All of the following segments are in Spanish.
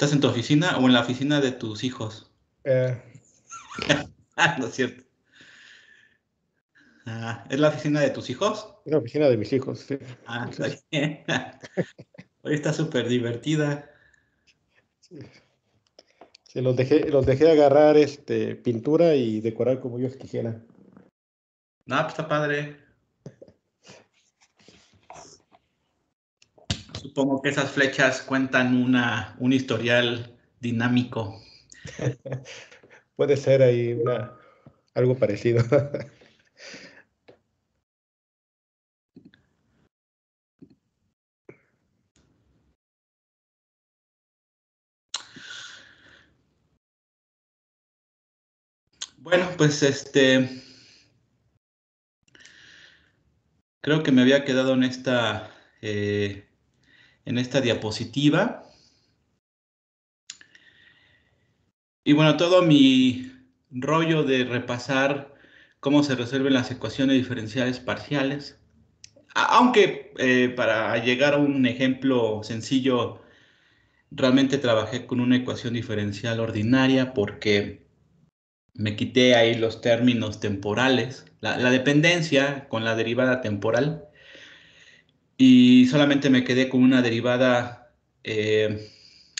¿Estás en tu oficina o en la oficina de tus hijos? Eh, Ah, no es cierto. Ah, ¿es la oficina de tus hijos? es la oficina de mis hijos, sí. Ah, está Entonces, bien. Hoy está súper divertida. sí, sí, los dejé agarrar pintura y decorar como ellos quisieran. No, pues está padre. Supongo que esas flechas cuentan un historial dinámico. Puede ser ahí algo parecido. Bueno, pues creo que me había quedado en esta diapositiva. Y bueno, todo mi rollo de repasar cómo se resuelven las ecuaciones diferenciales parciales. Aunque para llegar a un ejemplo sencillo, realmente trabajé con una ecuación diferencial ordinaria porque me quité ahí los términos temporales, la dependencia con la derivada temporal, y solamente me quedé con una derivada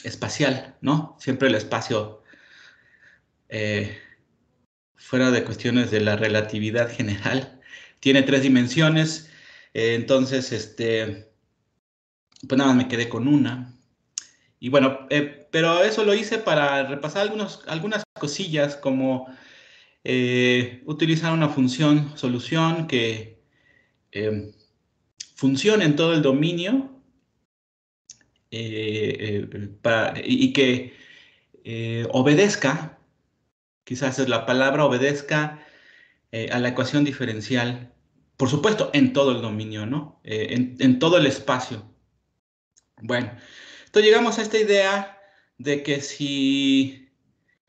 espacial, ¿no? Siempre el espacio eh, fuera de cuestiones de la relatividad general tiene tres dimensiones, entonces pues nada más me quedé con una. Y bueno, pero eso lo hice para repasar algunas cosillas como utilizar una función solución que eh, funcione en todo el dominio y que obedezca, quizás es la palabra, obedezca a la ecuación diferencial, por supuesto, en todo el dominio, ¿no? En todo el espacio. Bueno, entonces llegamos a esta idea de que si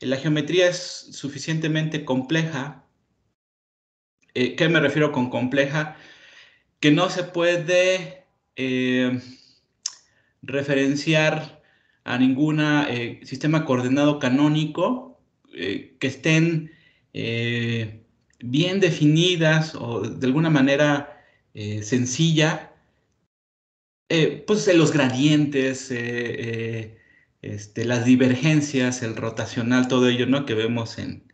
la geometría es suficientemente compleja. ¿Qué me refiero con compleja? Que no se puede referenciar a ningún sistema coordenado canónico que estén bien definidas o de alguna manera sencilla, pues los gradientes, las divergencias, el rotacional, todo ello, ¿no? Que vemos en,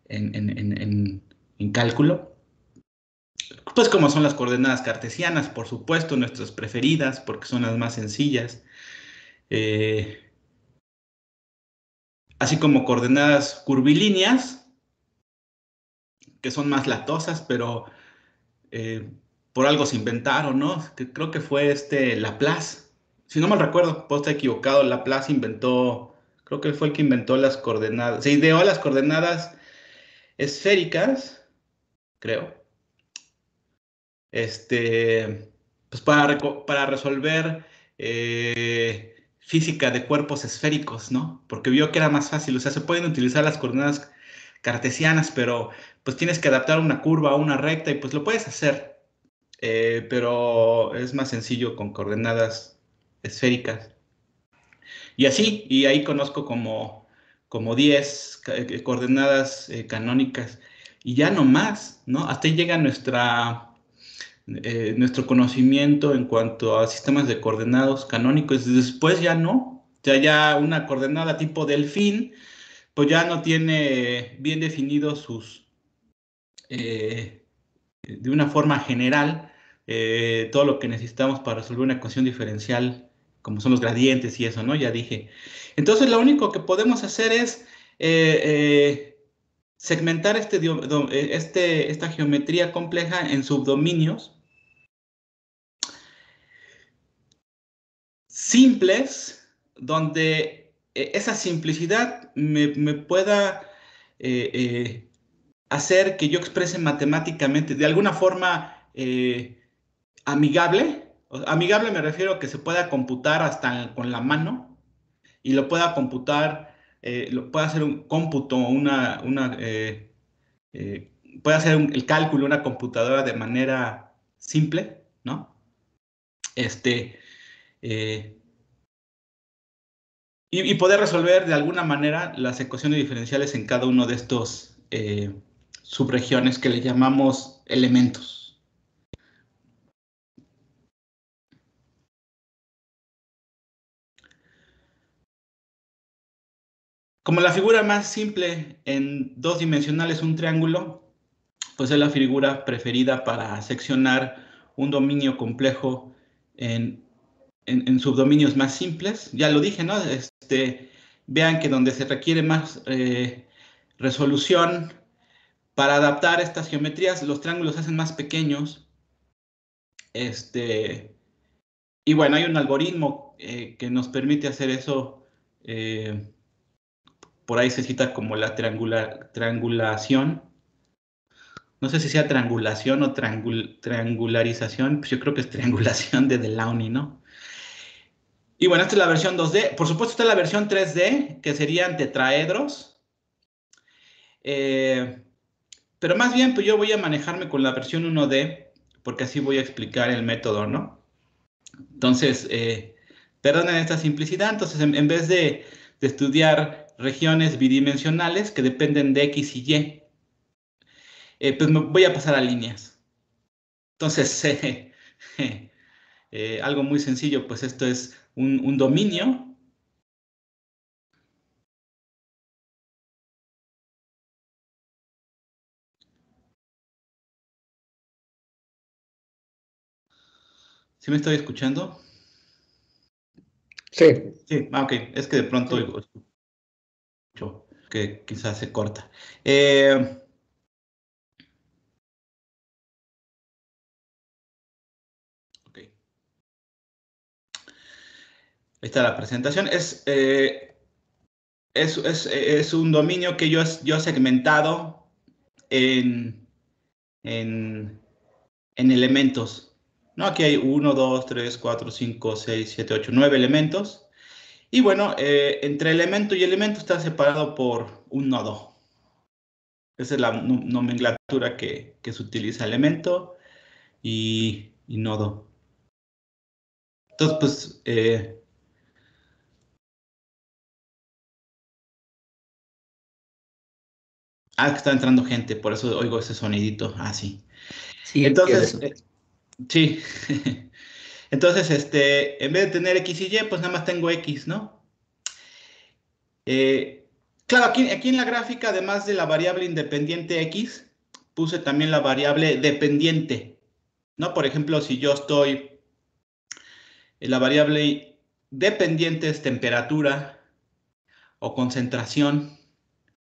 en- en- en- en cálculo. Pues como son las coordenadas cartesianas, por supuesto, nuestras preferidas, porque son las más sencillas. Eh, Así como coordenadas curvilíneas, que son más latosas, pero eh, por algo se inventaron, ¿no? Que creo que fue Laplace. Si no mal recuerdo, puedo estar equivocado, Laplace inventó, creo que fue el que inventó las coordenadas, se ideó las coordenadas esféricas, creo, pues para resolver física de cuerpos esféricos, ¿no? Porque vio que era más fácil, o sea, se pueden utilizar las coordenadas cartesianas, pero pues tienes que adaptar una curva a una recta y pues lo puedes hacer, pero es más sencillo con coordenadas esféricas. Y así, y ahí conozco como 10 coordenadas canónicas y ya no más, ¿no? Hasta ahí llega nuestro conocimiento en cuanto a sistemas de coordenados canónicos. Después ya no. O sea, ya una coordenada tipo delfín, pues ya no tiene bien definidos de una forma general, todo lo que necesitamos para resolver una ecuación diferencial, como son los gradientes y eso, ¿no? Ya dije. Entonces, lo único que podemos hacer es eh, segmentar esta geometría compleja en subdominios simples, donde esa simplicidad me pueda eh, hacer que yo exprese matemáticamente de alguna forma amigable. Amigable me refiero a que se pueda computar hasta con la mano y lo pueda computar, lo pueda hacer un cómputo, puede hacer el cálculo una computadora de manera simple, ¿no? Este, eh, y poder resolver de alguna manera las ecuaciones diferenciales en cada uno de estos subregiones que le llamamos elementos. Como la figura más simple en dos dimensionales es un triángulo, pues es la figura preferida para seccionar un dominio complejo en subdominios más simples. Ya lo dije, ¿no? Vean que donde se requiere más resolución para adaptar estas geometrías, los triángulos se hacen más pequeños. Y bueno, hay un algoritmo que nos permite hacer eso. Por ahí se cita como la triangulación. No sé si sea triangulación o triangularización, pues yo creo que es triangulación de Delaunay, ¿no? Y bueno, esta es la versión 2D. Por supuesto está la versión 3D, que serían tetraedros. Eh, pero más bien, pues yo voy a manejarme con la versión 1D, porque así voy a explicar el método, ¿no? Entonces, perdonen esta simplicidad. Entonces, en vez de estudiar regiones bidimensionales que dependen de X y Y, pues me voy a pasar a líneas. Entonces, algo muy sencillo, pues esto es un dominio. ¿Sí me estoy escuchando? Sí, Sí, ok, es que de pronto sí. escucho que quizás se corta. Eh, ok, ahí está la presentación. Es un dominio que yo he segmentado en, en, en elementos. ¿No? Aquí hay 1, 2, 3, 4, 5, 6, 7, 8, 9 elementos. Y bueno, entre elemento y elemento está separado por un nodo. Esa es la nomenclatura que se utiliza, elemento y nodo. Entonces, pues, que está entrando gente, por eso oigo ese sonidito. Ah, sí. Sí, ¿qué es Entonces, eso? sí. Entonces, en vez de tener X y Y, pues nada más tengo X, ¿no? Claro, aquí en la gráfica, además de la variable independiente X, puse también la variable dependiente, ¿no? Por ejemplo, si yo estoy, la variable dependiente es temperatura o concentración,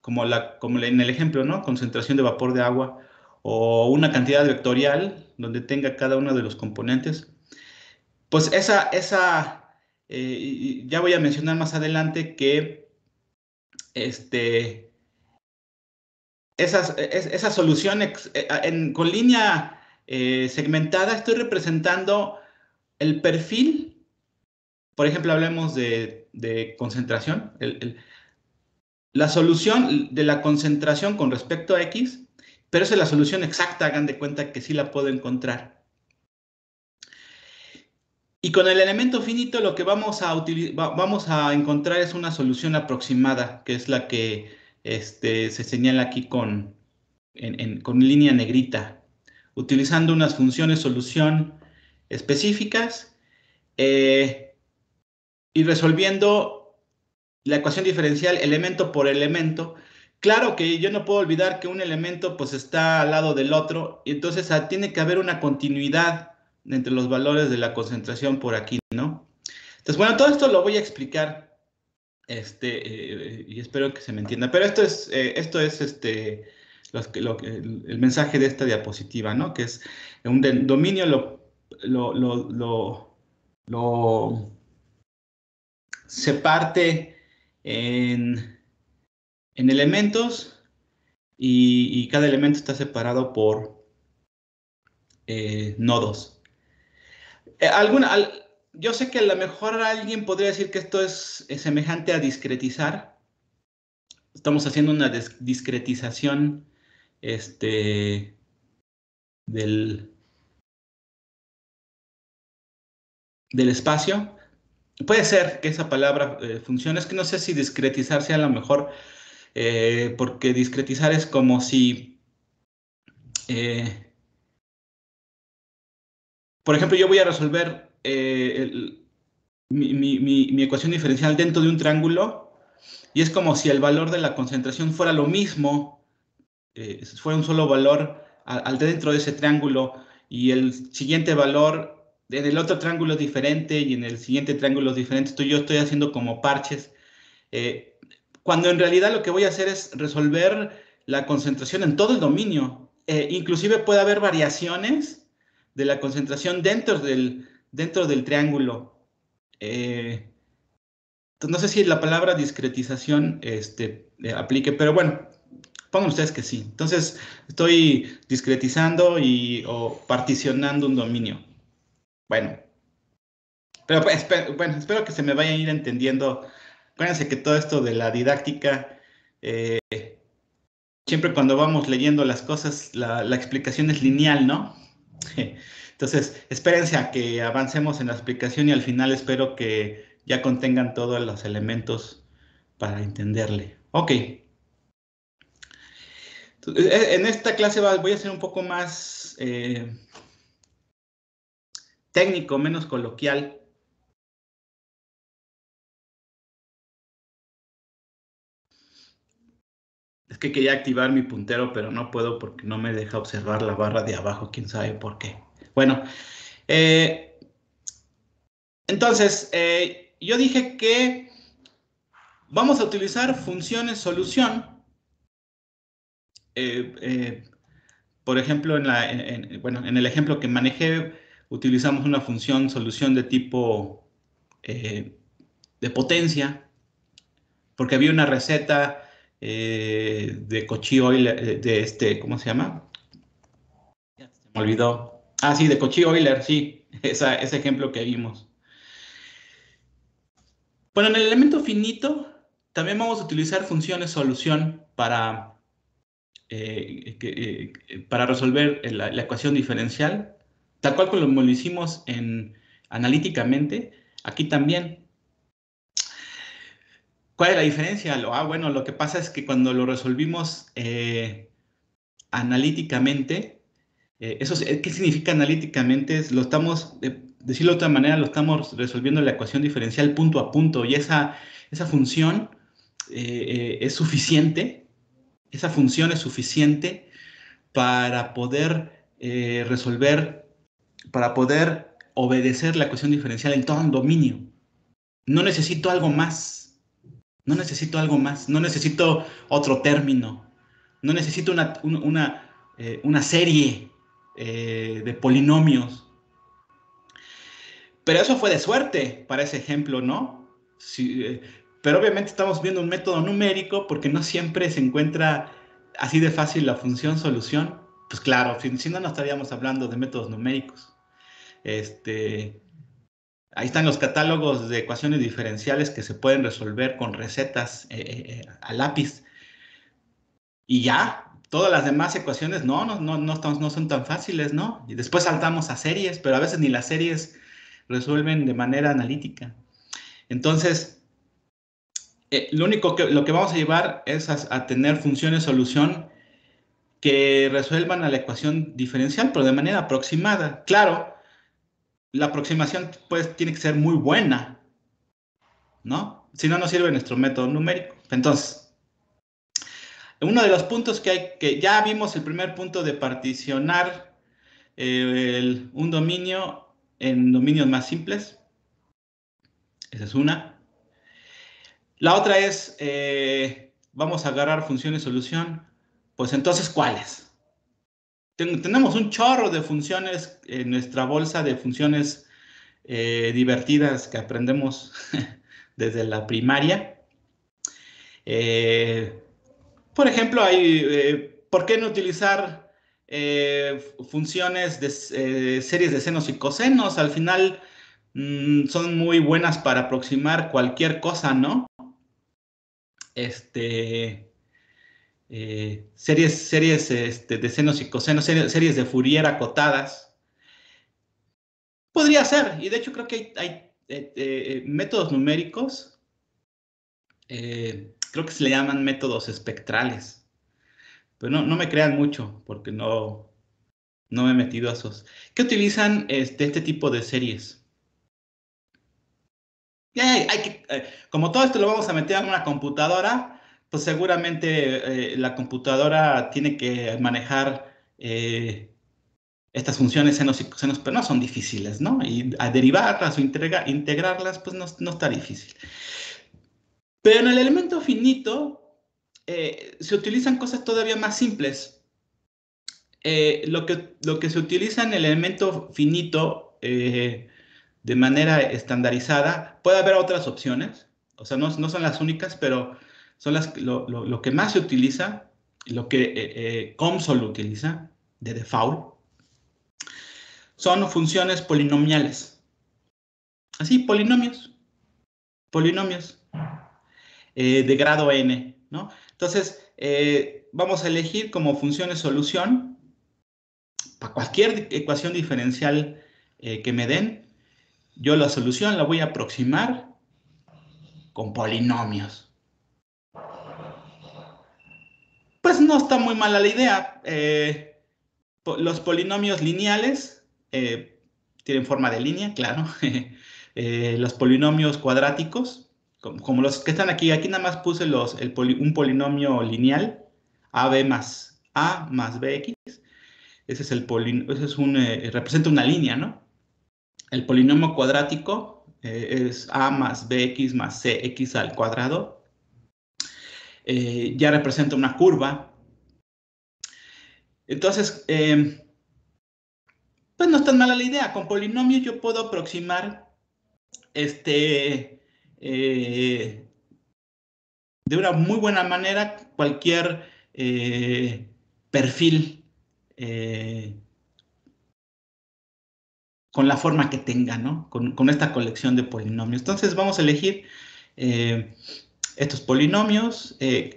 como en el ejemplo, ¿no? Concentración de vapor de agua o una cantidad vectorial donde tenga cada uno de los componentes. Pues ya voy a mencionar más adelante que este, esa solución con línea segmentada estoy representando el perfil. Por ejemplo, hablemos de concentración. La solución de la concentración con respecto a X, pero esa es la solución exacta, hagan de cuenta que sí la puedo encontrar. Y con el elemento finito lo que vamos a encontrar es una solución aproximada, que es la que se señala aquí con línea negrita, utilizando unas funciones solución específicas eh, y resolviendo la ecuación diferencial elemento por elemento. Claro que yo no puedo olvidar que un elemento pues está al lado del otro y entonces tiene que haber una continuidad entre los valores de la concentración por aquí, ¿no? Entonces, bueno, todo esto lo voy a explicar y espero que se me entienda. Pero esto es el mensaje de esta diapositiva, ¿no? Que es un dominio lo, lo, lo, lo- se parte en, en elementos y cada elemento está separado por nodos. Eh, alguna, al- yo sé que a lo mejor alguien podría decir que esto es semejante a discretizar. Estamos haciendo una discretización este, del, del espacio. puede ser que esa palabra funcione. Es que no sé si discretizar sea lo mejor, porque discretizar es como si, eh, por ejemplo, yo voy a resolver mi ecuación diferencial dentro de un triángulo y es como si el valor de la concentración fuera lo mismo, fuera un solo valor al dentro de ese triángulo y el siguiente valor en el otro triángulo es diferente y en el siguiente triángulo es diferente. Yo estoy haciendo como parches, eh, cuando en realidad lo que voy a hacer es resolver la concentración en todo el dominio. Inclusive puede haber variaciones de la concentración dentro del triángulo. Eh, no sé si la palabra discretización aplique, pero bueno, pongan ustedes que sí. Entonces, estoy discretizando o particionando un dominio. Bueno, pero pues, bueno, espero que se me vaya a ir entendiendo. Acuérdense que todo esto de la didáctica, eh, siempre cuando vamos leyendo las cosas, la explicación es lineal, ¿no? Entonces, espérense a que avancemos en la explicación y al final espero que ya contengan todos los elementos para entenderle. Ok. En esta clase voy a ser un poco más técnico, menos coloquial. Es que quería activar mi puntero, pero no puedo porque no me deja observar la barra de abajo, quién sabe por qué. Bueno, eh, entonces, yo dije que vamos a utilizar funciones solución. Eh, eh, por ejemplo, bueno, en el ejemplo que manejé, utilizamos una función solución de tipo de potencia, porque había una receta de Cauchy Euler, ¿cómo se llama? Ya se me olvidó. Ah, sí, de Cauchy Euler, sí, ese ejemplo que vimos. Bueno, en el elemento finito también vamos a utilizar funciones solución para resolver la ecuación diferencial, tal cual como lo hicimos analíticamente, aquí también. ¿Cuál es la diferencia? Bueno, lo que pasa es que cuando lo resolvimos analíticamente, ¿qué significa analíticamente? Lo estamos, decirlo de otra manera, lo estamos resolviendo la ecuación diferencial punto a punto y esa función es suficiente, esa función es suficiente para poder resolver, para poder obedecer la ecuación diferencial en todo el dominio. No necesito algo más, no necesito algo más, no necesito otro término, no necesito una serie de polinomios. Pero eso fue de suerte para ese ejemplo, ¿no? Sí, pero obviamente estamos viendo un método numérico porque no siempre se encuentra así de fácil la función solución. Pues claro, si no, no estaríamos hablando de métodos numéricos. Este, ahí están los catálogos de ecuaciones diferenciales que se pueden resolver con recetas a lápiz. Y ya, todas las demás ecuaciones no son tan fáciles, ¿no? Y después saltamos a series, pero a veces ni las series resuelven de manera analítica. Entonces, lo que vamos a llevar es a tener funciones solución que resuelvan a la ecuación diferencial, pero de manera aproximada. Claro, la aproximación pues tiene que ser muy buena, ¿no? Si no, no sirve nuestro método numérico. Entonces, uno de los puntos que ya vimos, el primer punto de particionar un dominio en dominios más simples. Esa es una. La otra es, vamos a agarrar funciones solución. Pues entonces, ¿cuáles? Tenemos un chorro de funciones en nuestra bolsa de funciones divertidas que aprendemos desde la primaria. Eh, por ejemplo, ¿por qué no utilizar funciones de series de senos y cosenos? Al final son muy buenas para aproximar cualquier cosa, ¿no? Series de senos y cosenos, series de Fourier acotadas. Podría ser, y de hecho creo que hay métodos numéricos, creo que se le llaman métodos espectrales, pero no me crean mucho porque no me he metido a esos. ¿Qué utilizan este tipo de series? Ya como todo esto lo vamos a meter en una computadora, pues seguramente la computadora tiene que manejar estas funciones senos y cosenos, pero no son difíciles, ¿no? Y a derivarlas o integrarlas, pues no está difícil. Pero en el elemento finito se utilizan cosas todavía más simples. Lo que se utiliza en el elemento finito de manera estandarizada, puede haber otras opciones, o sea, no son las únicas, pero son lo que más se utiliza, lo que COMSOL utiliza de default, son funciones polinomiales. Así, polinomios de grado n, ¿no? Entonces, vamos a elegir como funciones solución para cualquier ecuación diferencial que me den. Yo la solución la voy a aproximar con polinomios. Pues no está muy mala la idea. Los polinomios lineales tienen forma de línea, claro. Los polinomios cuadráticos, como los que están aquí nada más puse un polinomio lineal, AB más A más BX. Ese es representa una línea, ¿no? El polinomio cuadrático es A más BX más CX al cuadrado. Ya representa una curva. Entonces, pues no es tan mala la idea. Con polinomios yo puedo aproximar de una muy buena manera cualquier perfil con la forma que tenga, ¿no? Con esta colección de polinomios. Entonces vamos a elegir estos polinomios.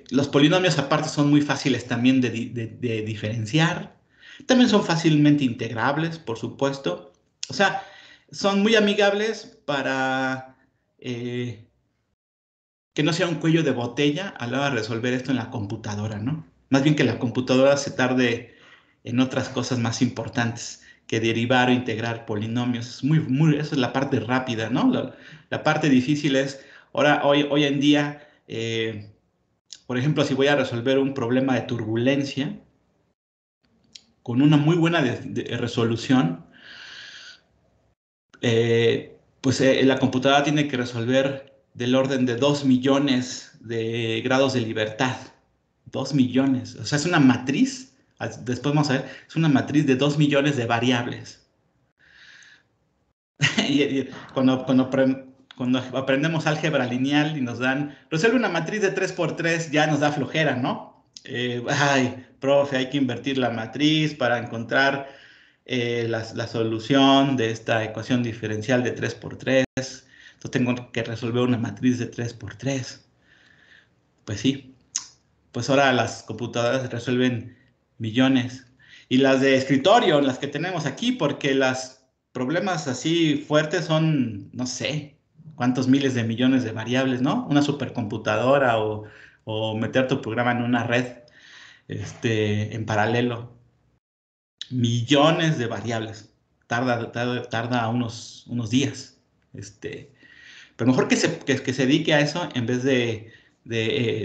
Los polinomios aparte son muy fáciles también de diferenciar. También son fácilmente integrables, por supuesto. O sea, son muy amigables para que no sea un cuello de botella a la hora de resolver esto en la computadora, ¿no? Más bien que la computadora se tarde en otras cosas más importantes que derivar o integrar polinomios. Esa es la parte rápida, ¿no? La parte difícil es, hoy en día, por ejemplo, si voy a resolver un problema de turbulencia con una muy buena resolución, pues la computadora tiene que resolver del orden de 2 millones de grados de libertad. 2 millones. O sea, es una matriz. Después vamos a ver, es una matriz de 2 millones de variables. y cuando aprendemos álgebra lineal y nos resuelve una matriz de 3 por 3, ya nos da flojera, ¿no? Ay, profe, hay que invertir la matriz para encontrar la solución de esta ecuación diferencial de 3 por 3. Entonces tengo que resolver una matriz de 3 por 3. Pues sí, pues ahora las computadoras resuelven millones. Y las de escritorio, las que tenemos aquí, porque los problemas así fuertes son, no sé, cuántos miles de millones de variables, ¿no? Una supercomputadora o meter tu programa en una red en paralelo. Millones de variables. Tarda unos días. Pero mejor que se dedique a eso en vez de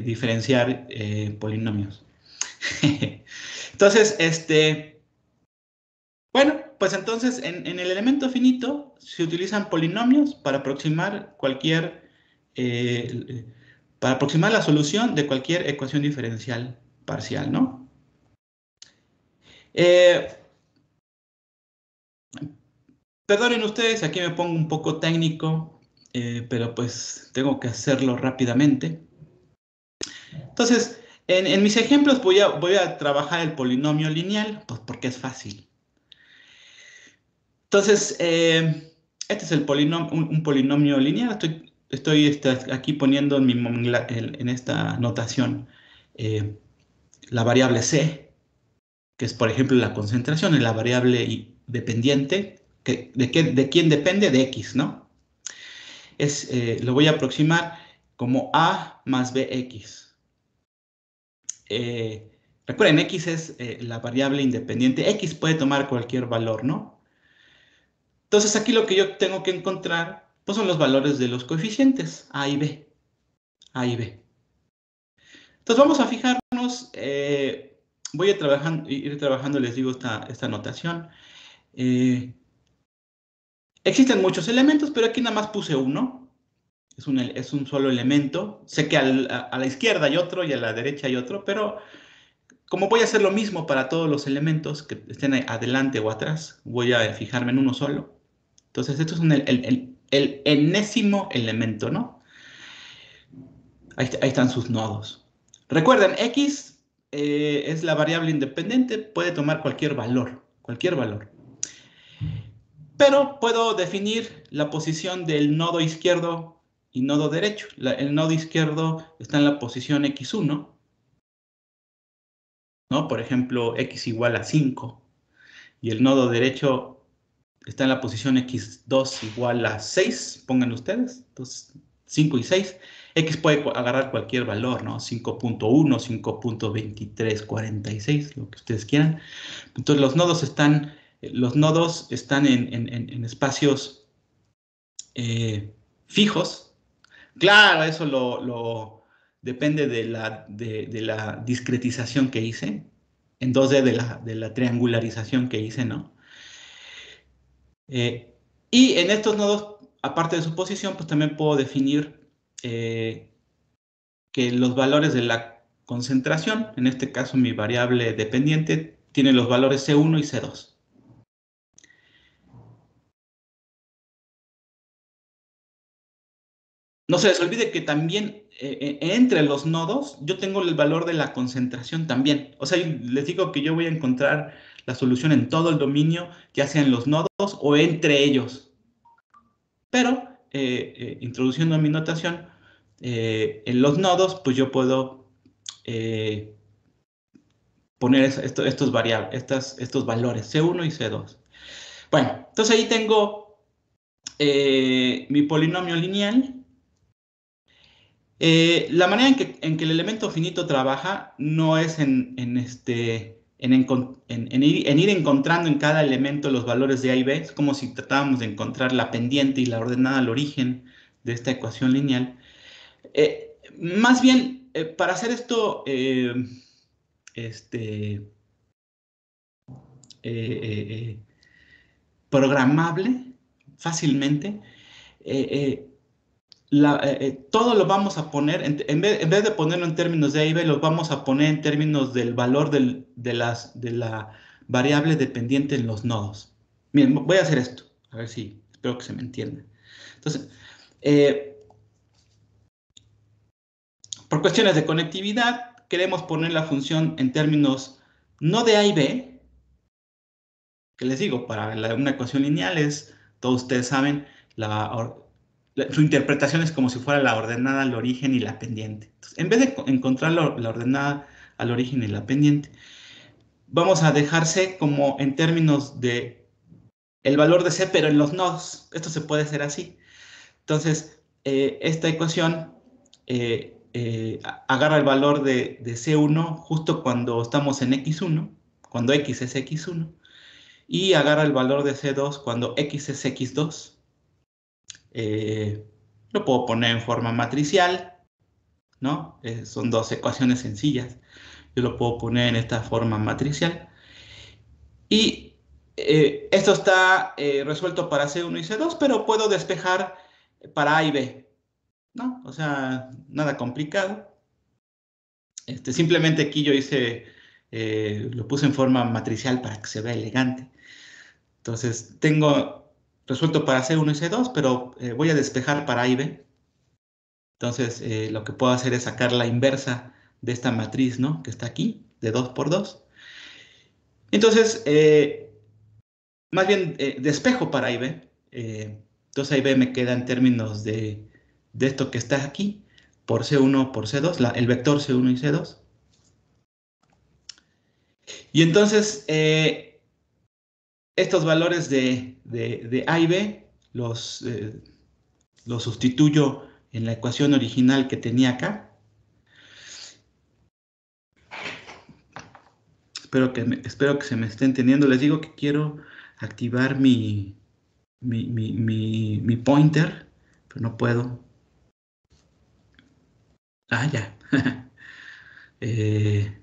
diferenciar polinomios. Entonces, bueno, pues entonces en el elemento finito se utilizan polinomios para aproximar la solución de cualquier ecuación diferencial parcial, ¿no? Eh, Perdonen ustedes, aquí me pongo un poco técnico, pero pues tengo que hacerlo rápidamente. Entonces, en mis ejemplos voy a trabajar el polinomio lineal, pues porque es fácil. Entonces, este es un polinomio lineal. Estoy aquí poniendo en esta notación la variable c, que es, por ejemplo, la concentración, y la variable dependiente, ¿de quién depende? De x, ¿no? lo voy a aproximar como A más BX. Recuerden, X es la variable independiente. X puede tomar cualquier valor, ¿no? Entonces aquí lo que yo tengo que encontrar pues son los valores de los coeficientes A y B. A y B. Entonces vamos a fijarnos, voy a ir trabajando, les digo, esta notación. Existen muchos elementos, pero aquí nada más puse uno. Es un solo elemento. Sé que a la izquierda hay otro y a la derecha hay otro, pero como voy a hacer lo mismo para todos los elementos que estén adelante o atrás, voy a fijarme en uno solo. Entonces, esto es el enésimo elemento, ¿no? Ahí están sus nodos. Recuerden, X es la variable independiente, puede tomar cualquier valor, cualquier valor. Pero puedo definir la posición del nodo izquierdo y nodo derecho. El nodo izquierdo está en la posición x1, ¿no? Por ejemplo, x igual a 5. Y el nodo derecho está en la posición x2 igual a 6, pongan ustedes. Entonces, 5 y 6. X puede agarrar cualquier valor, ¿no? 5.1, 5.2346, lo que ustedes quieran. Entonces, los nodos están en espacios fijos. Claro, eso depende de la discretización que hice, en 2D de la triangularización que hice, ¿no? Y en estos nodos, aparte de su posición, pues también puedo definir que los valores de la concentración, en este caso mi variable dependiente, tiene los valores C1 y C2. No se les olvide que también entre los nodos yo tengo el valor de la concentración también. O sea, les digo que yo voy a encontrar la solución en todo el dominio, ya sea en los nodos o entre ellos. Pero introduciendo mi notación, en los nodos, pues yo puedo poner estos valores, C1 y C2. Bueno, entonces ahí tengo mi polinomio lineal. La manera en que el elemento finito trabaja no es en ir encontrando en cada elemento los valores de A y B. Es como si tratáramos de encontrar la pendiente y la ordenada al origen de esta ecuación lineal. Más bien, para hacer esto este, programable fácilmente, todo lo vamos a poner, en vez de ponerlo en términos de A y B, lo vamos a poner en términos del valor de la variable dependiente en los nodos. Miren, voy a hacer esto, a ver si, espero que se me entienda. Entonces, por cuestiones de conectividad, queremos poner la función en términos no de A y B, que les digo, para una ecuación lineal es, todos ustedes saben, su interpretación es como si fuera la ordenada al origen y la pendiente. Entonces, en vez de encontrar la ordenada al origen y la pendiente, vamos a dejar C como en términos de el valor de C, pero en los nodos. Esto se puede hacer así. Entonces, esta ecuación agarra el valor de C1 justo cuando estamos en X1, cuando X es X1, y agarra el valor de C2 cuando X es X2. Lo puedo poner en forma matricial, ¿no? Son dos ecuaciones sencillas. Yo lo puedo poner en esta forma matricial. Y esto está resuelto para C1 y C2, pero puedo despejar para A y B, ¿no? O sea, nada complicado. Simplemente aquí yo lo puse en forma matricial para que se vea elegante. Entonces, tengo resuelto para C1 y C2, pero voy a despejar para A y B. Entonces, lo que puedo hacer es sacar la inversa de esta matriz, ¿no? Que está aquí, de 2 por 2. Entonces, más bien despejo para A y B. Entonces, A y B me queda en términos de esto que está aquí, por C1 por C2, el vector C1 y C2. Y entonces, estos valores de A y B lo sustituyo en la ecuación original que tenía acá. Espero que se me esté entendiendo. Les digo que quiero activar mi pointer, pero no puedo. Ah, ya. Eh,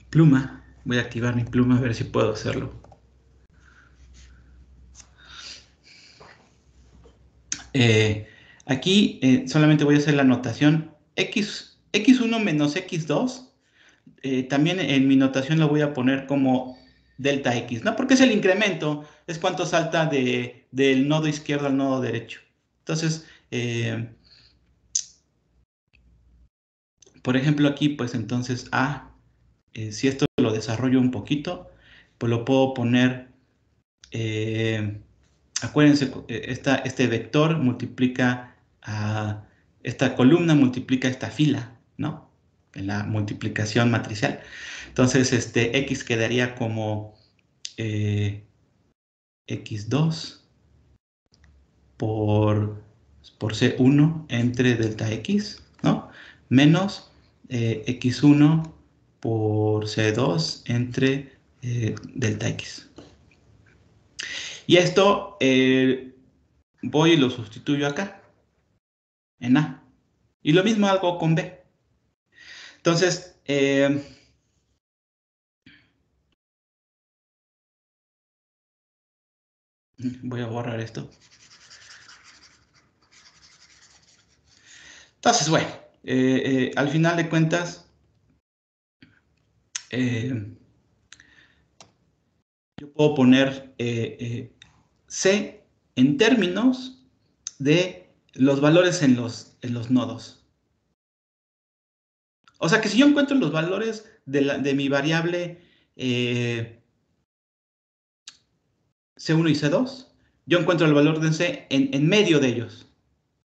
pluma. Voy a activar mi pluma a ver si puedo hacerlo. Aquí solamente voy a hacer la notación x1 menos x2. También en mi notación lo voy a poner como delta x, ¿no? Porque es el incremento, es cuánto salta del nodo izquierdo al nodo derecho. Entonces, por ejemplo, aquí, pues entonces si esto lo desarrollo un poquito, pues lo puedo poner, acuérdense, este vector multiplica a esta columna, multiplica esta fila, ¿no? En la multiplicación matricial. Entonces, x quedaría como x2 por, c1 entre delta x, ¿no? Menos x1 por c2 entre delta x. Y esto voy y lo sustituyo acá, en A. Y lo mismo hago con B. Entonces, voy a borrar esto. Entonces, bueno, al final de cuentas, yo puedo poner C en términos de los valores en los nodos. O sea que si yo encuentro los valores de mi variable C1 y C2, yo encuentro el valor de C en medio de ellos.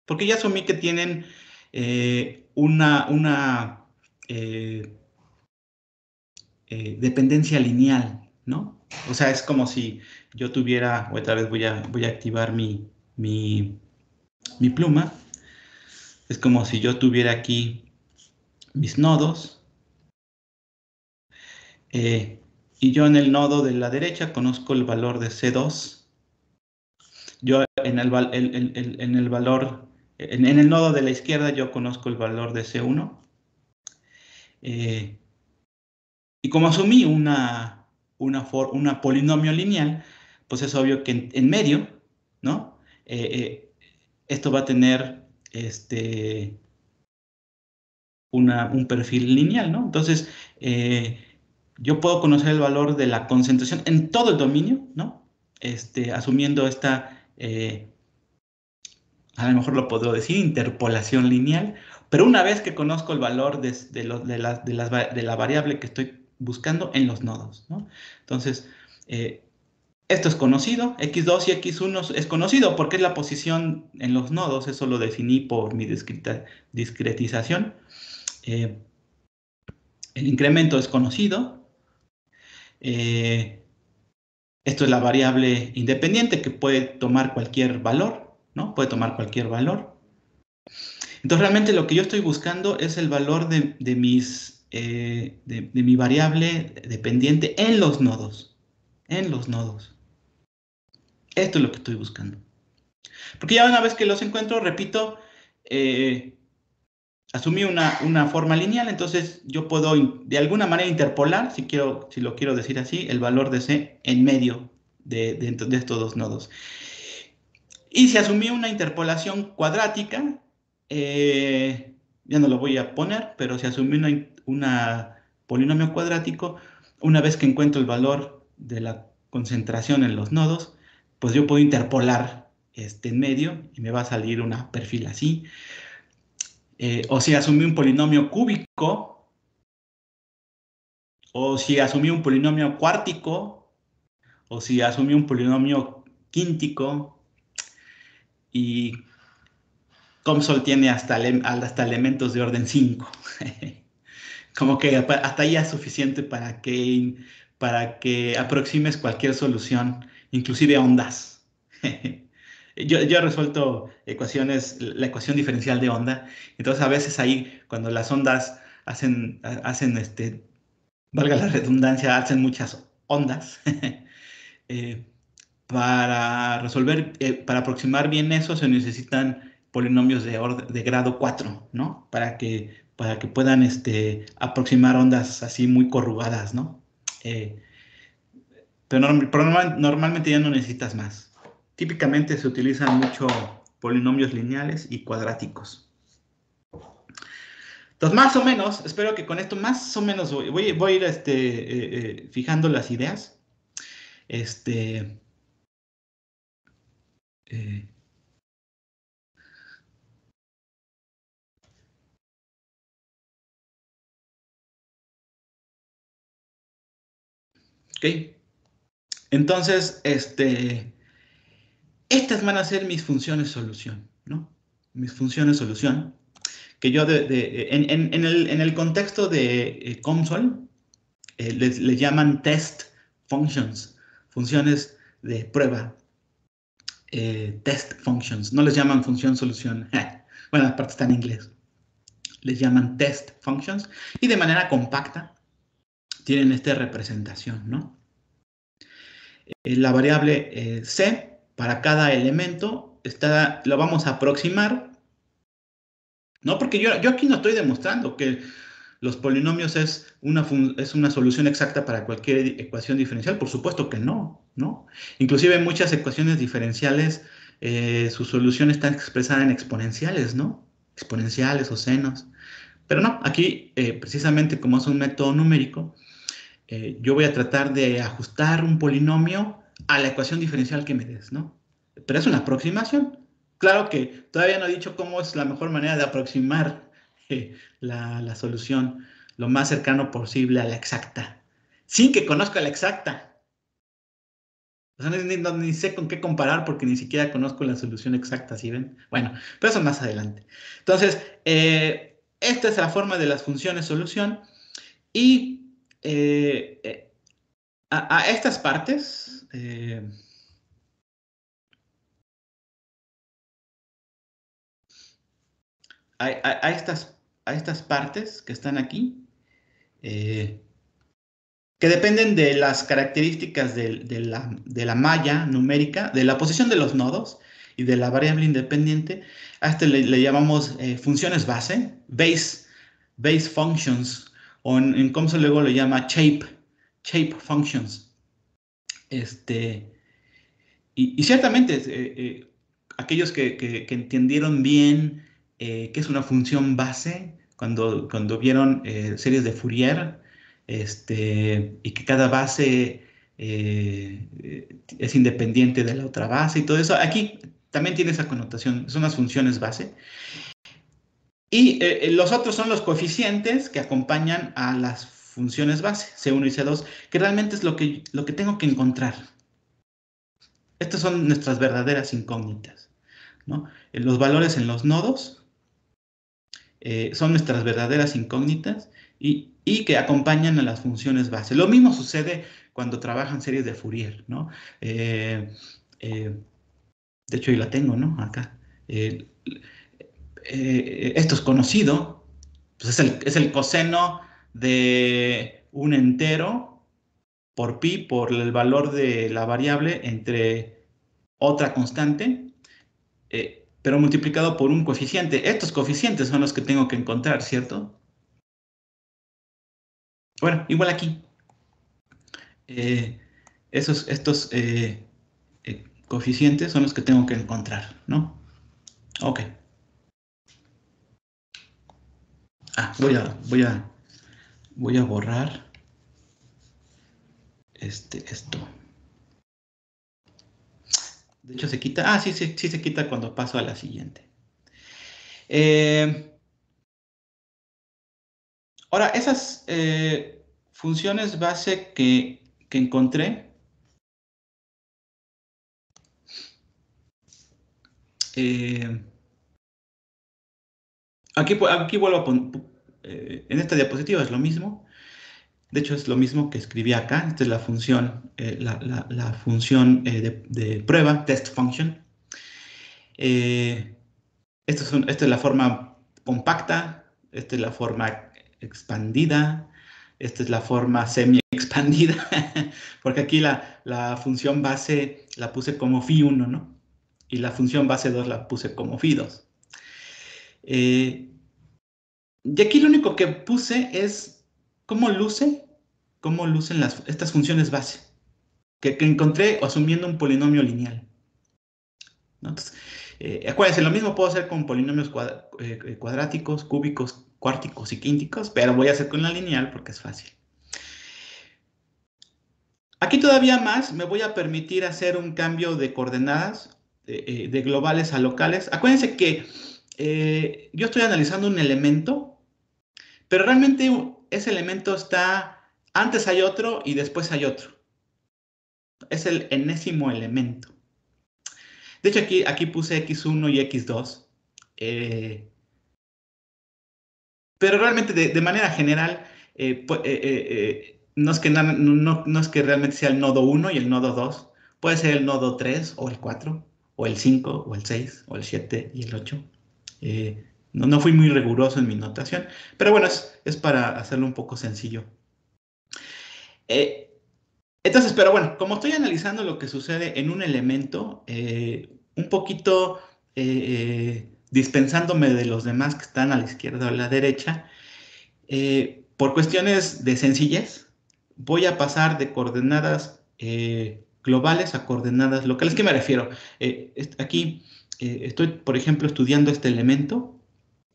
Porque ya asumí que tienen una dependencia lineal, ¿no? O sea, es como si yo tuviera, otra vez voy a activar mi pluma, es como si yo tuviera aquí mis nodos, y yo en el nodo de la derecha conozco el valor de C2, yo en el valor, en el nodo de la izquierda yo conozco el valor de C1, y como asumí una polinomio lineal, pues es obvio que en medio, ¿no? Esto va a tener un perfil lineal, ¿no? Entonces, yo puedo conocer el valor de la concentración en todo el dominio, ¿no? Asumiendo a lo mejor lo puedo decir, interpolación lineal, pero una vez que conozco el valor de la variable que estoy buscando en los nodos, ¿no? Entonces, esto es conocido, x2 y x1 es conocido porque es la posición en los nodos, eso lo definí por mi discretización. El incremento es conocido. Esto es la variable independiente que puede tomar cualquier valor, ¿no? Puede tomar cualquier valor. Entonces, realmente lo que yo estoy buscando es el valor de mi variable dependiente en los nodos. En los nodos. Esto es lo que estoy buscando. Porque ya una vez que los encuentro, repito, asumí una forma lineal, entonces yo puedo de alguna manera interpolar, si lo quiero decir así, el valor de C en medio de estos dos nodos. Y si asumí una interpolación cuadrática, ya no lo voy a poner, pero si asumí una polinomio cuadrático, una vez que encuentro el valor de la concentración en los nodos, pues yo puedo interpolar en medio y me va a salir una perfil así. O si asumí un polinomio cúbico, o si asumí un polinomio cuártico, o si asumí un polinomio quíntico, y COMSOL tiene hasta elementos de orden 5. Como que hasta ahí es suficiente para que aproximes cualquier solución, inclusive ondas. Yo he resuelto ecuaciones, la ecuación diferencial de onda. Entonces, a veces ahí, cuando las ondas hacen valga la redundancia, hacen muchas ondas. eh, para resolver, para aproximar bien eso, se necesitan polinomios de grado 4, ¿no? Para que puedan aproximar ondas así muy corrugadas, ¿no? Eh, pero normalmente ya no necesitas más. Típicamente se utilizan mucho polinomios lineales y cuadráticos. Entonces, más o menos, espero que con esto más o menos voy a ir fijando las ideas. Este, eh, ok. Entonces, estas van a ser mis funciones solución, ¿no? Mis funciones solución, que yo en el contexto de COMSOL, les llaman test functions, funciones de prueba, test functions, no les llaman función solución. Bueno, aparte está en inglés. Les llaman test functions y de manera compacta tienen esta representación, ¿no? La variable c para cada elemento lo vamos a aproximar, ¿no? Porque yo aquí no estoy demostrando que los polinomios es una solución exacta para cualquier ecuación diferencial. Por supuesto que no, ¿no? Inclusive en muchas ecuaciones diferenciales su solución está expresada en exponenciales, ¿no? Exponenciales o senos. Pero no, aquí precisamente como es un método numérico, yo voy a tratar de ajustar un polinomio a la ecuación diferencial que me des, ¿no? Pero es una aproximación. Claro que todavía no he dicho cómo es la mejor manera de aproximar la solución lo más cercano posible a la exacta, sin que conozca la exacta. O sea, ni sé con qué comparar porque ni siquiera conozco la solución exacta, ¿sí ven? Bueno, pero eso más adelante. Entonces, esta es la forma de las funciones solución y a estas partes, a estas partes que están aquí, eh, que dependen de las características de la malla numérica, de la posición de los nodos y de la variable independiente. A este le llamamos funciones base functions, o en COMSOL luego le llama shape functions. Y ciertamente, aquellos que entendieron bien qué es una función base, cuando vieron series de Fourier, y que cada base es independiente de la otra base y todo eso, aquí también tiene esa connotación, son las funciones base. Y los otros son los coeficientes que acompañan a las funciones base, C1 y C2, que realmente es lo que tengo que encontrar. Estas son nuestras verdaderas incógnitas, ¿no? Los valores en los nodos son nuestras verdaderas incógnitas y que acompañan a las funciones base. Lo mismo sucede cuando trabajan series de Fourier, ¿no? De hecho, yo la tengo, ¿no? Acá. Eh, Esto es conocido, pues es el coseno de un entero por pi, por el valor de la variable entre otra constante, pero multiplicado por un coeficiente. Estos coeficientes son los que tengo que encontrar, ¿cierto? Bueno, igual aquí. Eh, estos coeficientes son los que tengo que encontrar, ¿no? Ok. Ah, voy a borrar esto. De hecho, se quita. Ah, sí, sí se quita cuando paso a la siguiente. Ahora, esas funciones base que encontré, aquí vuelvo a poner, en esta diapositiva es lo mismo. De hecho, es lo mismo que escribí acá. Esta es la función, la función de prueba, test function. Esta es la forma compacta, esta es la forma expandida, esta es la forma semi-expandida, porque aquí la función base la puse como phi1, ¿no? Y la función base 2 la puse como phi2. Y aquí lo único que puse es cómo lucen estas funciones base, que encontré asumiendo un polinomio lineal, ¿no? Entonces, acuérdense, lo mismo puedo hacer con polinomios cuadráticos, cúbicos, cuárticos y quínticos, pero voy a hacer con la lineal porque es fácil. Aquí todavía más me voy a permitir hacer un cambio de coordenadas de globales a locales. Acuérdense que yo estoy analizando un elemento, pero realmente ese elemento está, antes hay otro y después hay otro. Es el enésimo elemento. De hecho, aquí puse x1 y x2. Pero realmente, de manera general, no es que, no es que realmente sea el nodo 1 y el nodo 2. Puede ser el nodo 3 o el 4, o el 5, o el 6, o el 7 y el 8. No fui muy riguroso en mi notación, pero bueno, es para hacerlo un poco sencillo. Entonces, pero bueno, como estoy analizando lo que sucede en un elemento, un poquito dispensándome de los demás que están a la izquierda o a la derecha, por cuestiones de sencillez, voy a pasar de coordenadas globales a coordenadas locales. ¿Qué me refiero? Aquí estoy, por ejemplo, estudiando este elemento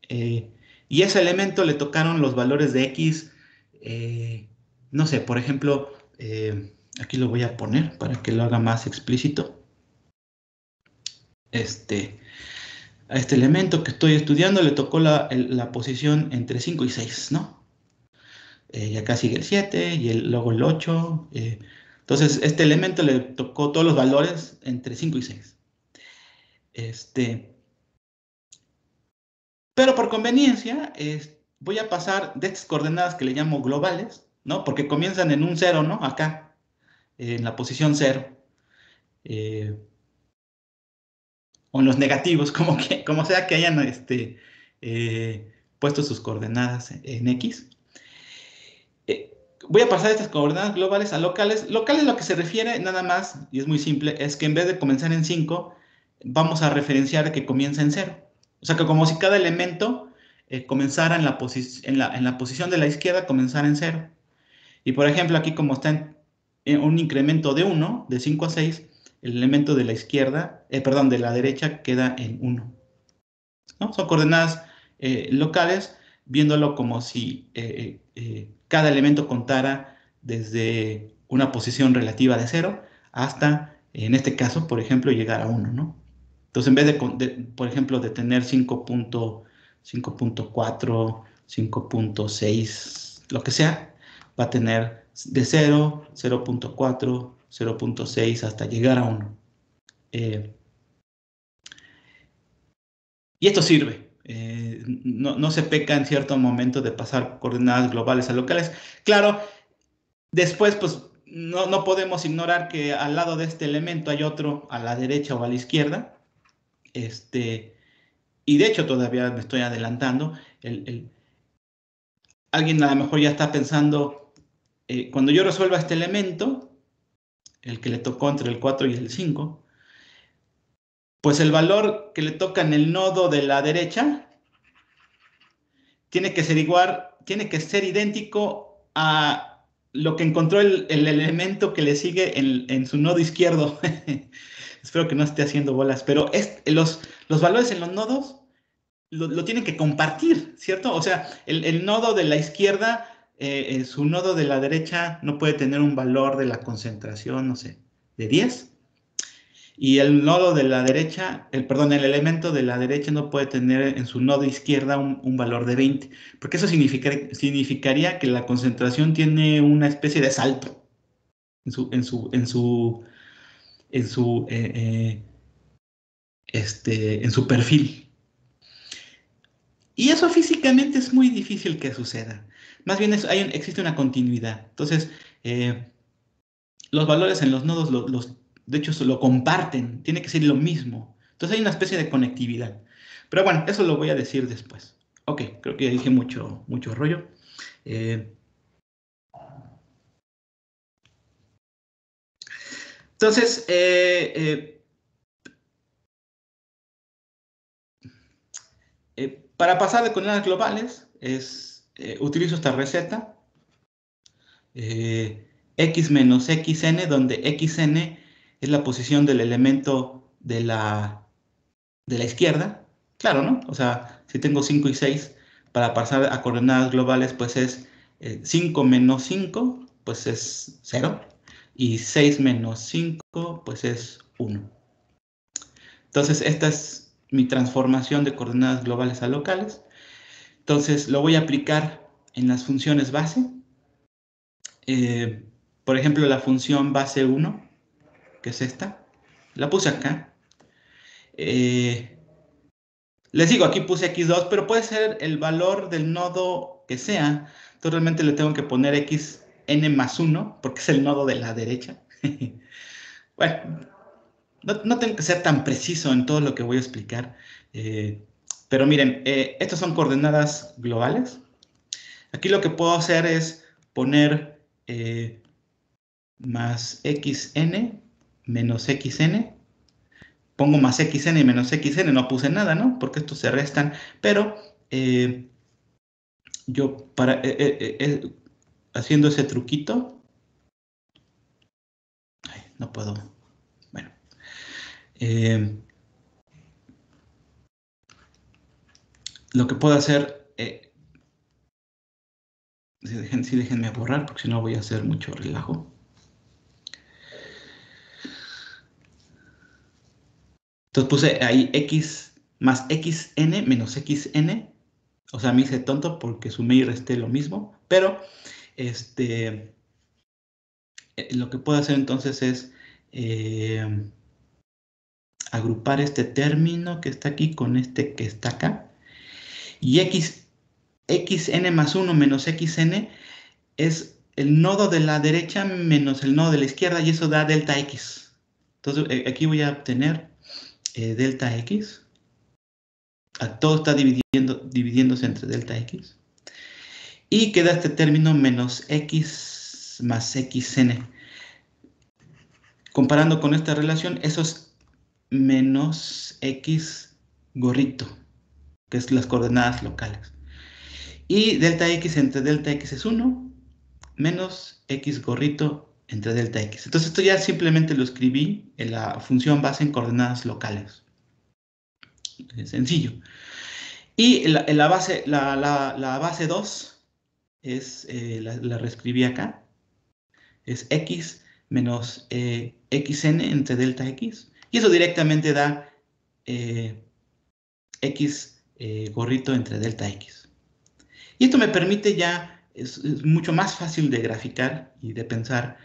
y ese elemento le tocaron los valores de x, no sé, por ejemplo, aquí lo voy a poner para que lo haga más explícito. A este elemento que estoy estudiando le tocó la posición entre 5 y 6, ¿no? Y acá sigue el 7 y luego el 8. Entonces, este elemento le tocó todos los valores entre 5 y 6. Pero por conveniencia, voy a pasar de estas coordenadas que le llamo globales, ¿no? Porque comienzan en un 0, ¿no? Acá, en la posición 0. eh, o en los negativos, como sea que hayan puesto sus coordenadas en X. Voy a pasar de estas coordenadas globales a locales. Locales lo que se refiere nada más, y es muy simple, es que en vez de comenzar en 5, vamos a referenciar que comienza en 0. O sea que como si cada elemento comenzara en la posición de la izquierda, comenzara en 0. Y por ejemplo, aquí como está en un incremento de 1, de 5 a 6, el elemento de la izquierda, perdón, de la derecha queda en 1, ¿no? Son coordenadas locales, viéndolo como si cada elemento contara desde una posición relativa de 0 hasta, en este caso, por ejemplo, llegar a 1, ¿no? Entonces, en vez por ejemplo, de tener 5.4, 5.6, lo que sea, va a tener de 0, 0.4, 0.6 hasta llegar a 1. Y esto sirve. No se peca en cierto momento de pasar coordenadas globales a locales. Claro, después pues no podemos ignorar que al lado de este elemento hay otro a la derecha o a la izquierda. Y de hecho todavía me estoy adelantando. Alguien a lo mejor ya está pensando, cuando yo resuelva este elemento, el que le tocó entre el 4 y el 5, pues el valor que le toca en el nodo de la derecha tiene que ser igual, tiene que ser idéntico a lo que encontró el elemento que le sigue en su nodo izquierdo. Espero que no esté haciendo bolas, pero los valores en los nodos lo tienen que compartir, ¿cierto? O sea, el nodo de la izquierda, su nodo de la derecha no puede tener un valor de la concentración, no sé, de 10. Y el nodo de la derecha, perdón, el elemento de la derecha no puede tener en su nodo izquierda un valor de 20, porque eso significaría que la concentración tiene una especie de salto en su, en su, en su, en su, en su perfil. Y eso físicamente es muy difícil que suceda. Más bien existe una continuidad. Entonces, los valores en los nodos, de hecho, lo comparten. Tiene que ser lo mismo. Entonces hay una especie de conectividad. Pero bueno, eso lo voy a decir después. Ok, creo que ya dije mucho rollo. Entonces, para pasar de coordenadas globales, utilizo esta receta. X menos xn, donde xn es la posición del elemento de la izquierda. Claro, ¿no? O sea, si tengo 5 y 6, para pasar a coordenadas globales, pues es 5 menos 5, pues es 0. Y 6 menos 5, pues es 1. Entonces, esta es mi transformación de coordenadas globales a locales. Entonces, lo voy a aplicar en las funciones base. Por ejemplo, la función base 1, que es esta, la puse acá. Les digo, aquí puse x2, pero puede ser el valor del nodo que sea. Entonces realmente le tengo que poner xn más 1, porque es el nodo de la derecha. Bueno, no tengo que ser tan preciso en todo lo que voy a explicar. Pero miren, estas son coordenadas globales. Aquí lo que puedo hacer es poner más xn menos xn. Pongo más xn y menos xn, no puse nada, ¿no? Porque estos se restan, pero yo haciendo ese truquito, ay, no puedo, bueno, lo que puedo hacer, sí, déjenme borrar, porque si no voy a hacer mucho relajo. Entonces puse ahí x más xn menos xn, o sea, me hice tonto porque sumé y resté lo mismo, pero lo que puedo hacer entonces es agrupar este término que está aquí con este que está acá. Y xn más 1 menos xn es el nodo de la derecha menos el nodo de la izquierda, y eso da delta x. Entonces aquí voy a obtener delta x. Todo está dividiéndose entre delta x. Y queda este término menos x más xn. Comparando con esta relación, eso es menos x gorrito, que es las coordenadas locales. Y delta x entre delta x es 1, menos x gorrito entre delta x. Entonces esto ya simplemente lo escribí en la función base en coordenadas locales. Es sencillo. Y la base 2 es, la reescribí acá. Es x menos xn entre delta x. Y eso directamente da x gorrito entre delta x. Y esto me permite ya, es mucho más fácil de graficar y de pensar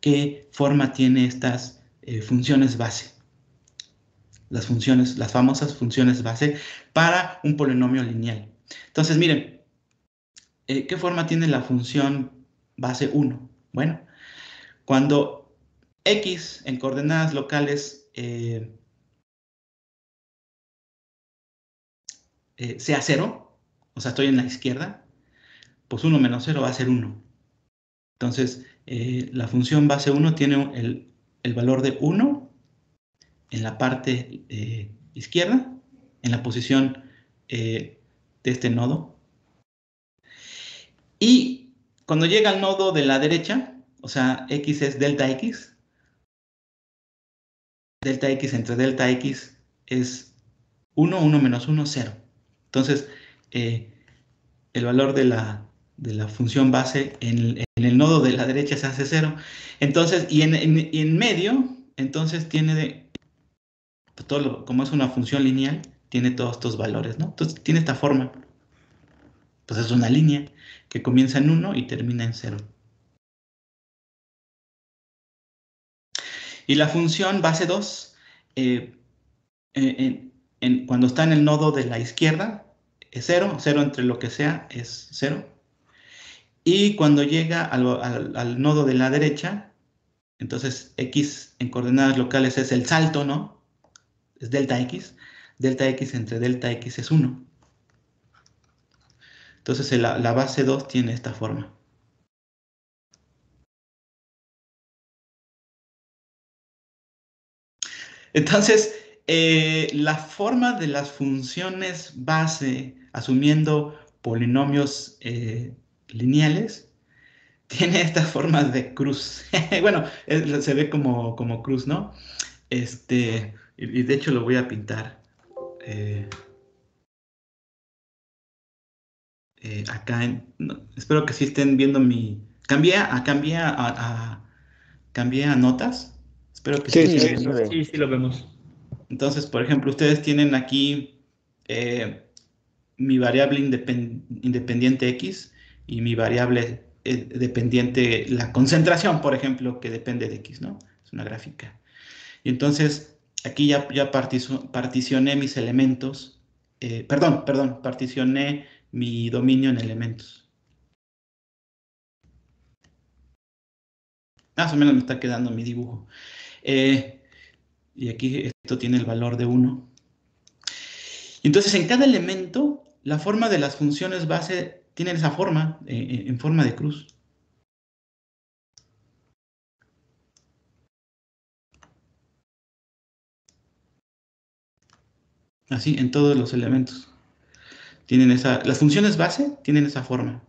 qué forma tiene estas funciones base. Las famosas funciones base para un polinomio lineal. Entonces, miren, ¿qué forma tiene la función base 1? Bueno, cuando x en coordenadas locales sea 0, o sea, estoy en la izquierda, pues 1 menos 0 va a ser 1. Entonces, la función base 1 tiene el valor de 1 en la parte izquierda, en la posición de este nodo. Y cuando llega al nodo de la derecha, o sea, x es delta x entre delta x es 1, 1 menos 1, 0. Entonces, el valor de la función base en el nodo de la derecha se hace 0. Entonces, y en medio, entonces tiene, pues como es una función lineal, tiene todos estos valores, ¿no? Entonces, tiene esta forma. Pues es una línea que comienza en 1 y termina en 0. Y la función base 2, cuando está en el nodo de la izquierda, es 0, 0 entre lo que sea es 0. Y cuando llega al nodo de la derecha, entonces x en coordenadas locales es el salto, ¿no? es delta x. Delta x entre delta x es 1. Entonces la base 2 tiene esta forma. Entonces, la forma de las funciones base, asumiendo polinomios lineales, tiene esta forma de cruz. Bueno, se ve como cruz, ¿no? Y de hecho lo voy a pintar. Acá, no, espero que sí estén viendo mi... Cambié a notas. Espero que sí Sí, estén sí, viendo. se ve. Sí, sí lo vemos. Entonces, por ejemplo, ustedes tienen aquí mi variable independiente x y mi variable dependiente, la concentración, por ejemplo, que depende de x, ¿no? Es una gráfica. Y entonces, aquí ya particioné mis elementos. Perdón, particioné mi dominio en elementos. Más o menos me está quedando mi dibujo. Y aquí esto tiene el valor de 1. Entonces, en cada elemento, la forma de las funciones base tiene esa forma, en forma de cruz. Así, en todos los elementos. Las funciones base tienen esa forma.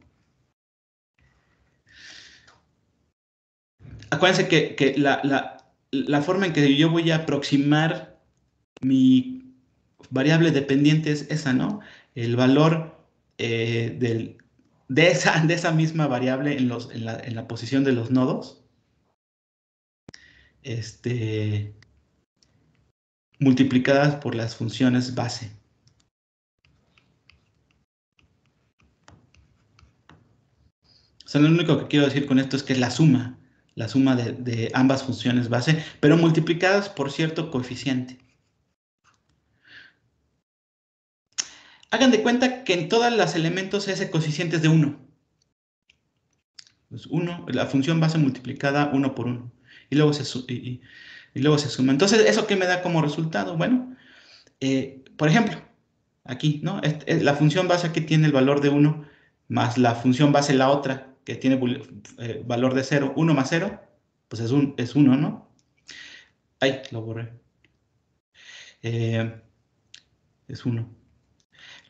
Acuérdense que la forma en que yo voy a aproximar mi variable dependiente es esa, ¿no? El valor de esa misma variable en la posición de los nodos, multiplicadas por las funciones base. O sea, lo único que quiero decir con esto es que es la suma de ambas funciones base, pero multiplicadas por cierto coeficiente. Hagan de cuenta que en todos los elementos ese coeficiente es de 1. Pues 1, la función base multiplicada 1 por 1. Y luego se suma. Entonces, ¿eso qué me da como resultado? Bueno, por ejemplo, aquí, ¿no? La función base aquí tiene el valor de 1, más la función base la otra, que tiene valor de 0. 1 más 0, pues es 1, ¿no? Ay, lo borré. Es 1.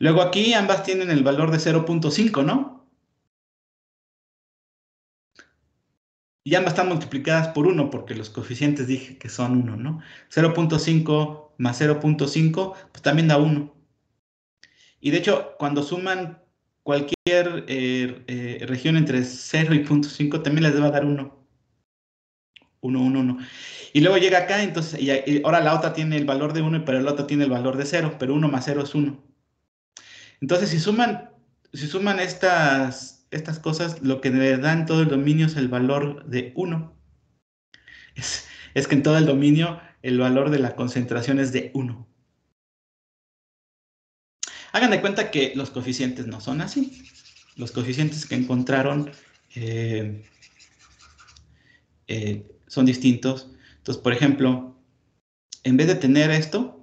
Luego aquí ambas tienen el valor de 0.5, ¿no? Y ambas están multiplicadas por 1 porque los coeficientes dije que son 1, ¿no? 0.5 más 0.5, pues también da 1. Y de hecho, cuando suman cualquier región entre 0 y 0.5, también les va a dar 1. 1, 1, 1. Y luego llega acá, entonces, y ahora la otra tiene el valor de 1, pero la otra tiene el valor de 0, pero 1 más 0 es 1. Entonces, si suman estas cosas, lo que le dan todo el dominio es el valor de 1. Es que en todo el dominio el valor de la concentración es de 1. Hagan de cuenta que los coeficientes no son así. Los coeficientes que encontraron son distintos. Entonces, por ejemplo, en vez de tener esto,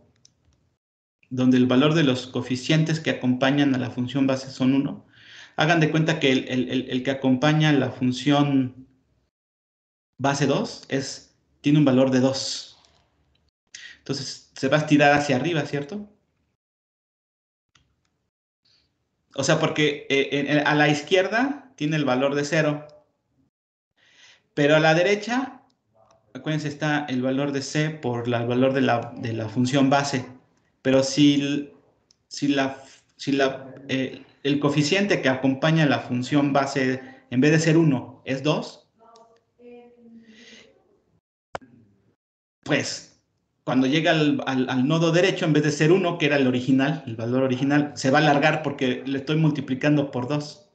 donde el valor de los coeficientes que acompañan a la función base son 1, hagan de cuenta que el que acompaña a la función base 2 tiene un valor de 2. Entonces, se va a estirar hacia arriba, ¿cierto? O sea, porque a la izquierda tiene el valor de 0, pero a la derecha, acuérdense, está el valor de c por el valor de la función base. Pero si el coeficiente que acompaña a la función base, en vez de ser 1, es 2, pues cuando llega al nodo derecho, en vez de ser 1, que era el original, el valor original, se va a alargar porque le estoy multiplicando por 2.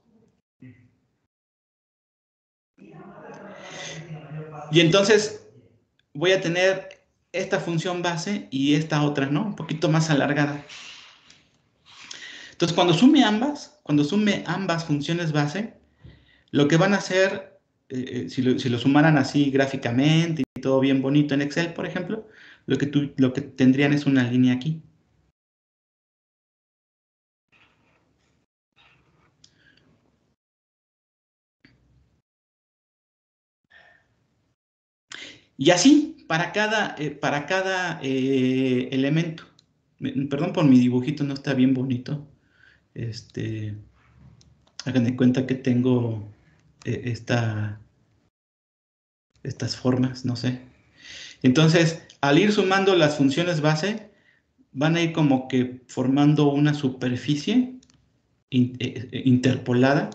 Y entonces voy a tener esta función base y esta otra, ¿no? Un poquito más alargada. Entonces, cuando sume ambas funciones base, lo que van a hacer, si lo sumaran así gráficamente y todo bien bonito en Excel, por ejemplo, lo que tendrían es una línea aquí. Y así, para cada elemento. Perdón por mi dibujito, no está bien bonito. Hagan de cuenta que tengo estas formas, no sé. Entonces, al ir sumando las funciones base, van a ir como que formando una superficie interpolada.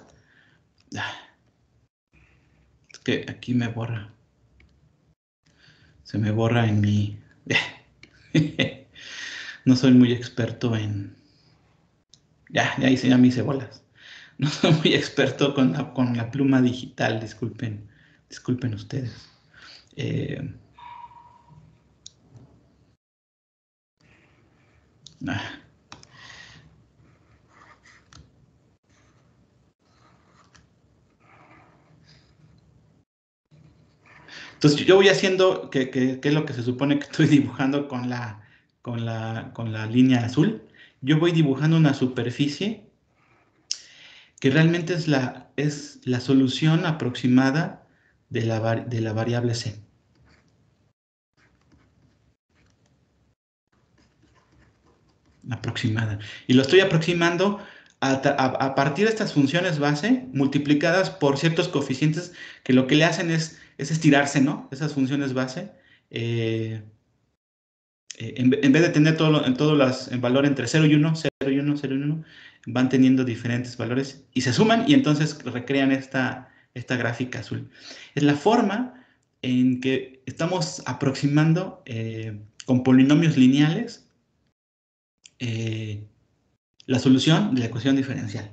Es que aquí me borra. Se me borra en mi... No soy muy experto en... Ya me hice bolas. No soy muy experto con la pluma digital, disculpen ustedes. Eh, ah. Entonces yo voy haciendo, que es lo que se supone que estoy dibujando con la línea azul. Yo voy dibujando una superficie que realmente es la solución aproximada de la variable c. Aproximada. Y lo estoy aproximando a partir de estas funciones base multiplicadas por ciertos coeficientes que lo que le hacen es estirarse, ¿no? Esas funciones base. Eh, en vez de tener en valor entre 0 y 1, 0 y 1, 0 y 1, van teniendo diferentes valores y se suman y entonces recrean esta gráfica azul. Es la forma en que estamos aproximando con polinomios lineales eh, la solución de la ecuación diferencial.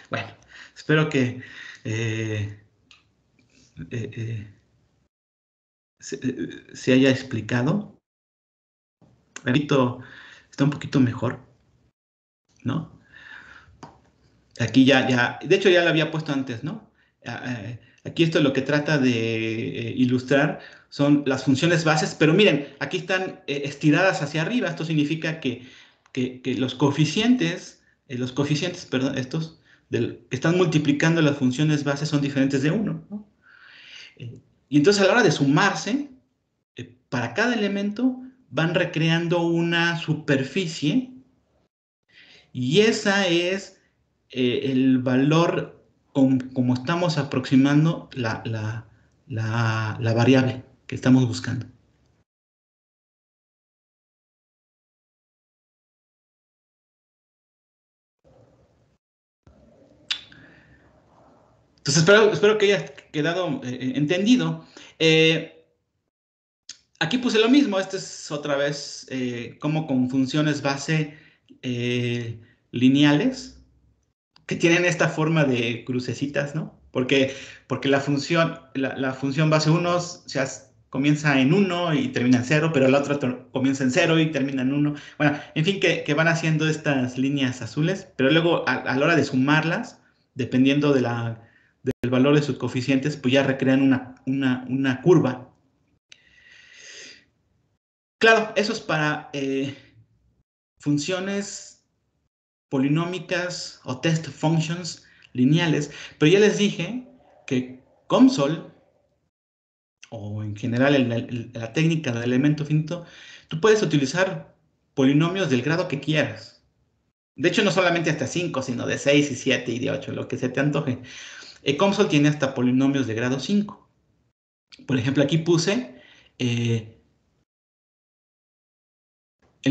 Bueno, espero que eh, eh, eh, se haya explicado. Repito, está un poquito mejor, ¿no? Aquí de hecho ya lo había puesto antes, ¿no? Aquí esto lo que trata de ilustrar son las funciones bases, pero miren, aquí están estiradas hacia arriba. Esto significa que los coeficientes, perdón, que están multiplicando las funciones bases son diferentes de uno, ¿no? Y entonces a la hora de sumarse, para cada elemento van recreando una superficie y esa es el valor como estamos aproximando la variable que estamos buscando. Entonces espero que haya quedado entendido. Aquí puse lo mismo, este es otra vez como con funciones base lineales que tienen esta forma de crucecitas, ¿no? Porque la función base 1 comienza en 1 y termina en 0, pero la otra comienza en 0 y termina en 1. Bueno, en fin, que van haciendo estas líneas azules, pero luego a la hora de sumarlas, dependiendo del valor de sus coeficientes, pues ya recrean una curva. Claro, eso es para funciones polinómicas o test functions lineales, pero ya les dije que COMSOL, o en general la técnica del elemento finito, tú puedes utilizar polinomios del grado que quieras. De hecho, no solamente hasta 5, sino de 6 y 7 y de 8, lo que se te antoje. COMSOL tiene hasta polinomios de grado 5. Por ejemplo, aquí puse el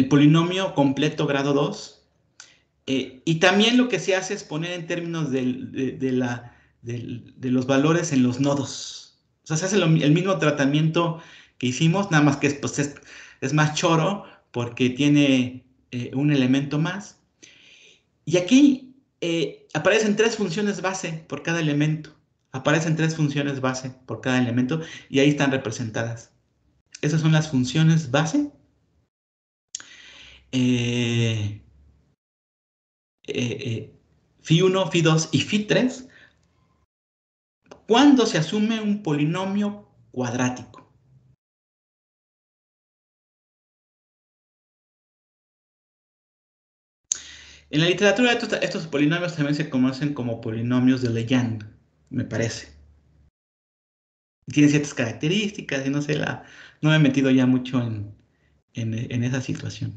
polinomio completo grado 2. Y también lo que se hace es poner en términos de los valores en los nodos. O sea, se hace el mismo tratamiento que hicimos, nada más que pues, es más choro porque tiene un elemento más. Y aquí aparecen tres funciones base por cada elemento. Aparecen tres funciones base por cada elemento y ahí están representadas. Esas son las funciones base. Eh, Phi1, Phi2 y Phi3 cuando se asume un polinomio cuadrático. En la literatura estos polinomios también se conocen como polinomios de Legendre, me parece. Tienen ciertas características y no sé, no me he metido ya mucho en esa situación.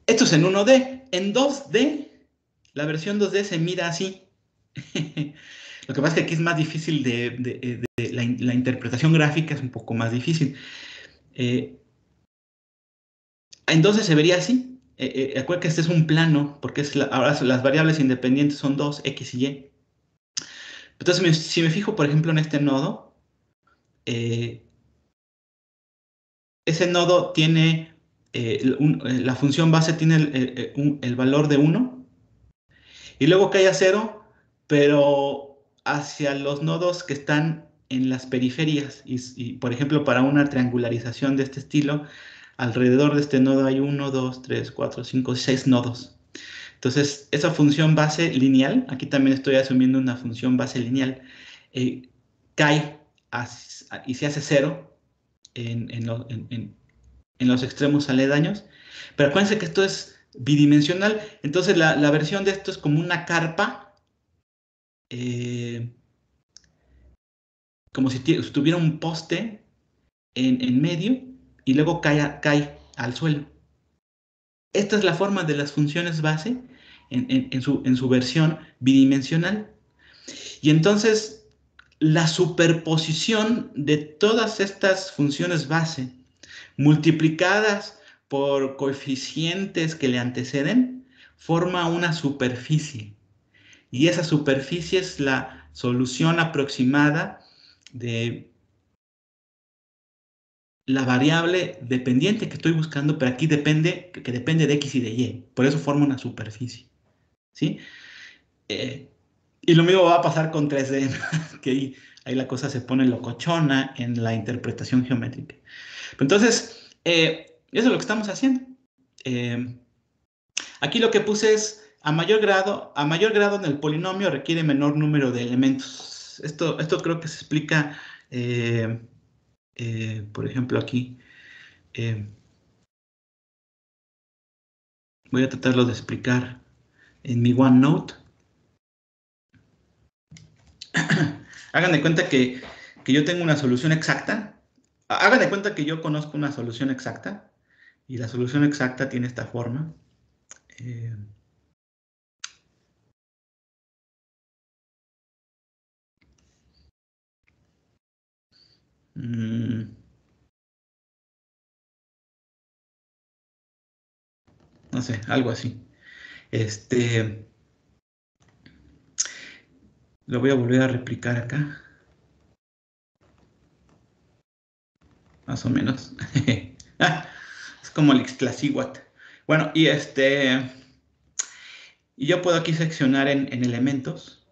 Esto es en 1D. En 2D, la versión 2D se mira así. Lo que pasa es que aquí es más difícil la interpretación gráfica es un poco más difícil. Entonces se vería así. Acuérdate que este es un plano, porque ahora las variables independientes son dos, x y y. Entonces, si me fijo, por ejemplo, en este nodo, eh, ese nodo tiene, la función base tiene el valor de 1, y luego cae a 0, pero hacia los nodos que están en las periferias. Por ejemplo, para una triangularización de este estilo, alrededor de este nodo hay 1, 2, 3, 4, 5, 6 nodos. Entonces, esa función base lineal, aquí también estoy asumiendo una función base lineal, eh, cae y se hace 0 en los extremos aledaños. Pero acuérdense que esto es bidimensional, entonces la versión de esto es como una carpa, eh, como si tuviera un poste en medio y luego cae al suelo. Esta es la forma de las funciones base en su versión bidimensional. Y entonces la superposición de todas estas funciones base multiplicadas por coeficientes que le anteceden forma una superficie. Y esa superficie es la solución aproximada de la variable dependiente que estoy buscando, pero aquí que depende de x y de y. Por eso forma una superficie. ¿Sí? Eh, y lo mismo va a pasar con 3D, que ahí la cosa se pone locochona en la interpretación geométrica. Entonces, eso es lo que estamos haciendo. Aquí lo que puse es, a mayor grado en el polinomio requiere menor número de elementos. Esto creo que se explica, eh, por ejemplo, aquí. eh, Voy a tratarlo de explicar en mi OneNote. Hagan de cuenta que yo tengo una solución exacta. Hagan de cuenta que yo conozco una solución exacta y la solución exacta tiene esta forma. Eh, mm, no sé, algo así. Este, lo voy a volver a replicar acá, más o menos. Es como el Ixtlacíhuatl. Bueno, y yo puedo aquí seccionar en elementos.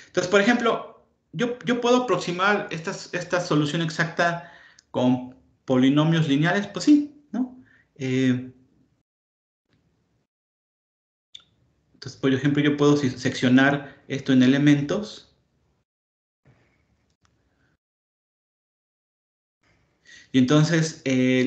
Entonces, por ejemplo, yo puedo aproximar esta solución exacta con polinomios lineales, pues sí, ¿no? Entonces, por ejemplo, yo puedo seccionar esto en elementos. Y entonces,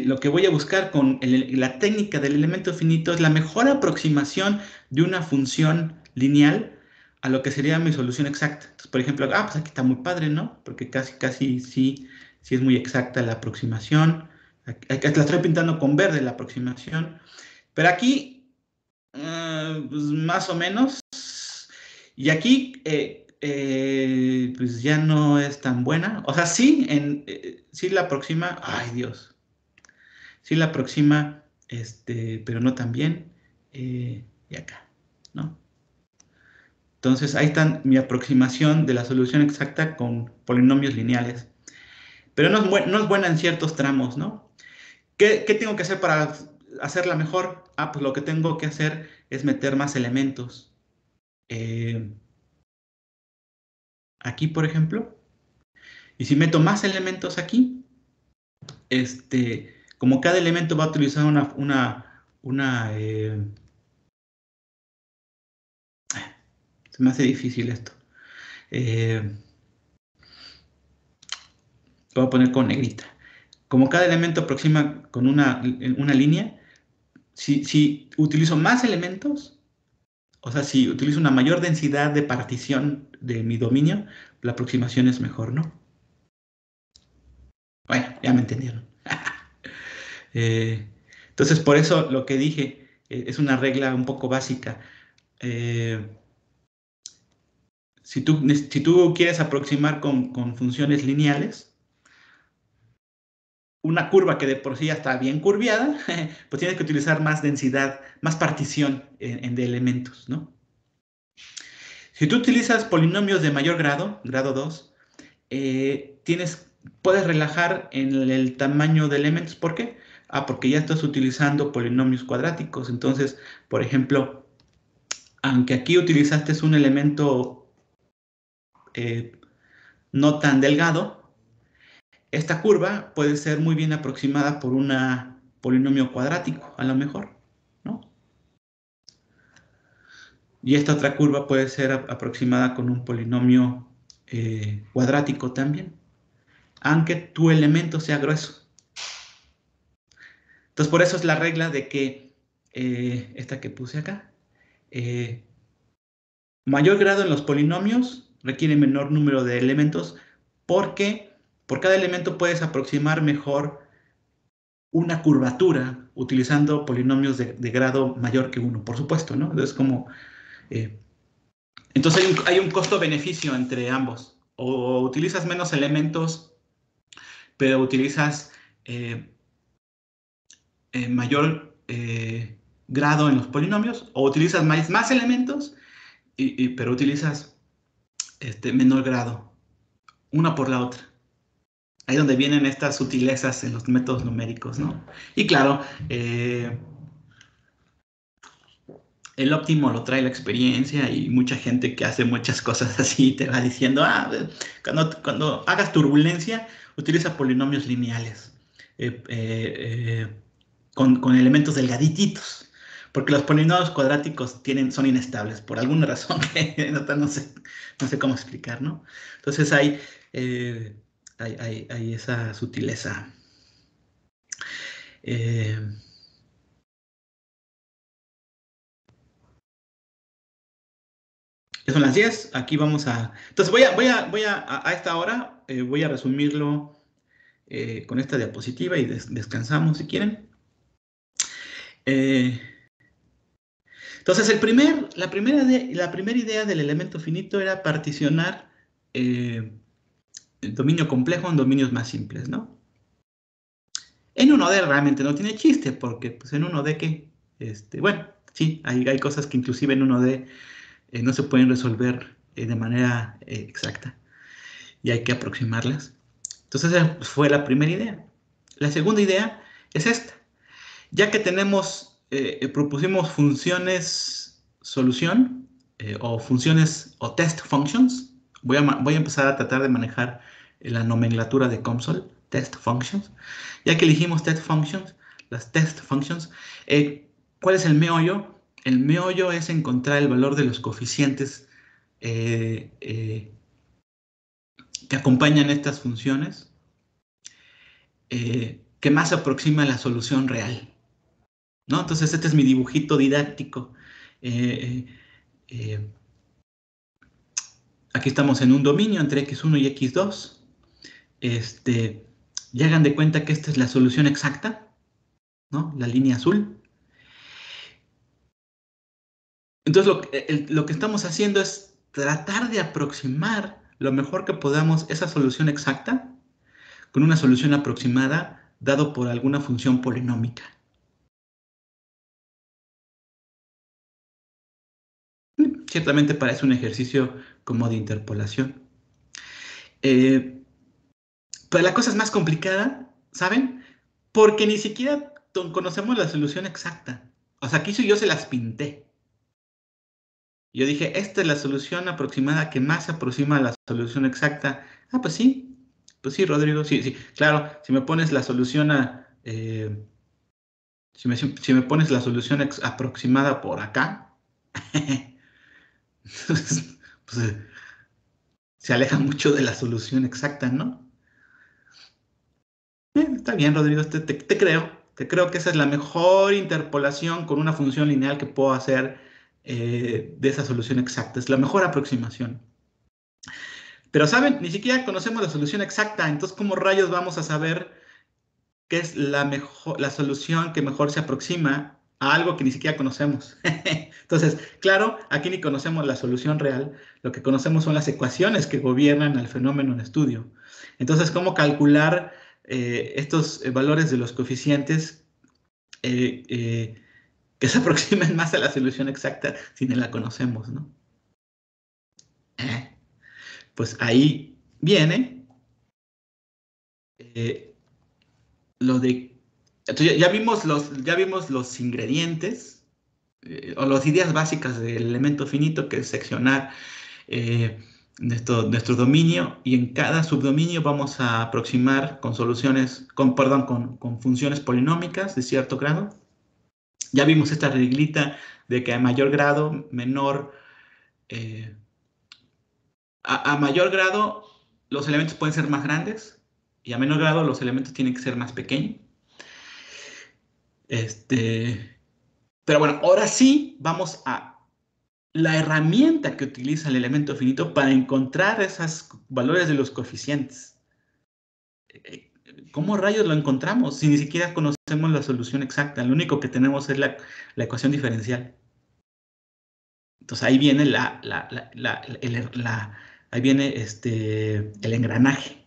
lo que voy a buscar con la técnica del elemento finito es la mejor aproximación de una función lineal a lo que sería mi solución exacta. Entonces, por ejemplo, pues aquí está muy padre, ¿no? Porque casi sí es muy exacta la aproximación. Aquí la estoy pintando con verde la aproximación. Pero aquí, pues más o menos. Y aquí, pues ya no es tan buena. O sea, sí la aproxima. Ay, Dios. Sí la aproxima, pero no tan bien. Y acá, ¿no? Entonces, ahí está mi aproximación de la solución exacta con polinomios lineales. Pero no es buena en ciertos tramos, ¿no? ¿Qué tengo que hacer para hacerla mejor? Pues lo que tengo que hacer es meter más elementos. Eh, Aquí, por ejemplo. Y si meto más elementos aquí, como cada elemento va a utilizar se me hace difícil esto. Lo voy a poner con negrita. como cada elemento aproxima con una línea, si utilizo más elementos, o sea, si utilizo una mayor densidad de partición de mi dominio, la aproximación es mejor, ¿no? Bueno, ya me entendieron. Eh, entonces, por eso lo que dije es una regla un poco básica. Eh, si tú quieres aproximar con funciones lineales, una curva que de por sí ya está bien curviada, pues tienes que utilizar más densidad, más partición de elementos, ¿no? Si tú utilizas polinomios de mayor grado, grado 2, puedes relajar en el tamaño de elementos. ¿Por qué? Porque ya estás utilizando polinomios cuadráticos. Entonces, por ejemplo, aunque aquí utilizaste un elemento eh, no tan delgado, esta curva puede ser muy bien aproximada por un polinomio cuadrático, a lo mejor, ¿no? Y esta otra curva puede ser aproximada con un polinomio cuadrático también, aunque tu elemento sea grueso. Entonces, por eso es la regla de que esta que puse acá, eh, mayor grado en los polinomios requiere menor número de elementos porque por cada elemento puedes aproximar mejor una curvatura utilizando polinomios de grado mayor que 1, por supuesto, ¿no? Eh, entonces hay un costo-beneficio entre ambos. O utilizas menos elementos, pero utilizas eh, mayor grado en los polinomios, o utilizas más elementos, pero utilizas menor grado, una por la otra. Ahí donde vienen estas sutilezas en los métodos numéricos, ¿no? Y claro, el óptimo lo trae la experiencia y mucha gente que hace muchas cosas así te va diciendo, cuando hagas turbulencia, utiliza polinomios lineales con elementos delgadititos, porque los polinomios cuadráticos son inestables por alguna razón que no sé cómo explicar, ¿no? Entonces eh, hay esa sutileza. Eh, Ya son las 10, aquí vamos a... Entonces a esta hora, voy a resumirlo con esta diapositiva y descansamos si quieren. Eh, entonces, la primera idea del elemento finito era particionar el dominio complejo en dominios más simples, ¿no? En 1D realmente no tiene chiste, porque pues, en 1D que, bueno, sí, hay cosas que inclusive en 1D no se pueden resolver de manera exacta y hay que aproximarlas. Entonces esa fue la primera idea. La segunda idea es esta. Ya que propusimos funciones solución o funciones o test functions, voy a empezar a tratar de manejar la nomenclatura de COMSOL, test functions. Ya que elegimos las test functions, ¿cuál es el meollo? El meollo es encontrar el valor de los coeficientes eh, eh, que acompañan estas funciones que más aproxima a la solución real, ¿no? Entonces, este es mi dibujito didáctico. Eh, eh, Aquí estamos en un dominio entre x1 y x2. Ya hagan de cuenta que esta es la solución exacta, ¿no? La línea azul. Entonces, lo que estamos haciendo es tratar de aproximar lo mejor que podamos esa solución exacta con una solución aproximada dado por alguna función polinómica. Ciertamente parece un ejercicio como de interpolación. Eh, pero la cosa es más complicada, ¿saben? Porque ni siquiera conocemos la solución exacta. O sea, aquí yo se las pinté. Yo dije, esta es la solución aproximada que más se aproxima a la solución exacta. Ah, pues sí, Rodrigo, sí, sí. Claro, si me pones la solución si me pones la solución aproximada por acá, pues, se aleja mucho de la solución exacta, ¿no? Está bien, Rodrigo, te creo. Te creo que esa es la mejor interpolación con una función lineal que puedo hacer de esa solución exacta. Es la mejor aproximación. Pero, ¿saben? Ni siquiera conocemos la solución exacta. Entonces, ¿cómo rayos vamos a saber qué es la solución que mejor se aproxima a algo que ni siquiera conocemos? Entonces, claro, aquí ni conocemos la solución real. Lo que conocemos son las ecuaciones que gobiernan al fenómeno en estudio. Entonces, ¿cómo calcular estos valores de los coeficientes eh, eh, que se aproximen más a la solución exacta si no la conocemos, ¿no? Eh, Pues ahí viene eh, lo de... Entonces ya vimos los ingredientes o las ideas básicas del elemento finito, que es seccionar eh, nuestro dominio, y en cada subdominio vamos a aproximar con soluciones, perdón, con funciones polinómicas de cierto grado. Ya vimos esta reglita de que a mayor grado, eh, a mayor grado los elementos pueden ser más grandes y a menor grado los elementos tienen que ser más pequeños. Este, pero bueno, ahora sí vamos a la herramienta que utiliza el elemento finito para encontrar esos valores de los coeficientes. ¿Cómo rayos lo encontramos si ni siquiera conocemos la solución exacta? Lo único que tenemos es la ecuación diferencial. Entonces ahí viene ahí viene el engranaje.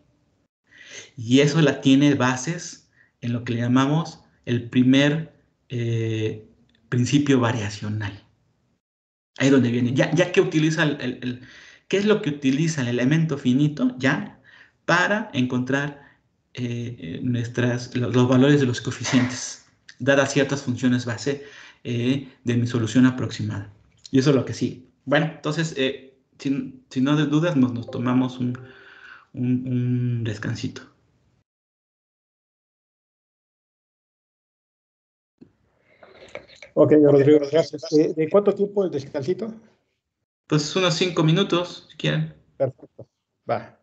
Y eso tiene bases en lo que le llamamos el primer eh, principio variacional. Ahí es donde viene. Ya que utiliza ¿qué es lo que utiliza el elemento finito ya para encontrar los valores de los coeficientes, dadas ciertas funciones base de mi solución aproximada? Y eso es lo que sí. Bueno, entonces, si no de dudas, nos tomamos un descansito. Ok, Rodrigo, gracias. ¿De cuánto tiempo el descansito? Pues unos 5 minutos, si quieren. Perfecto. Va.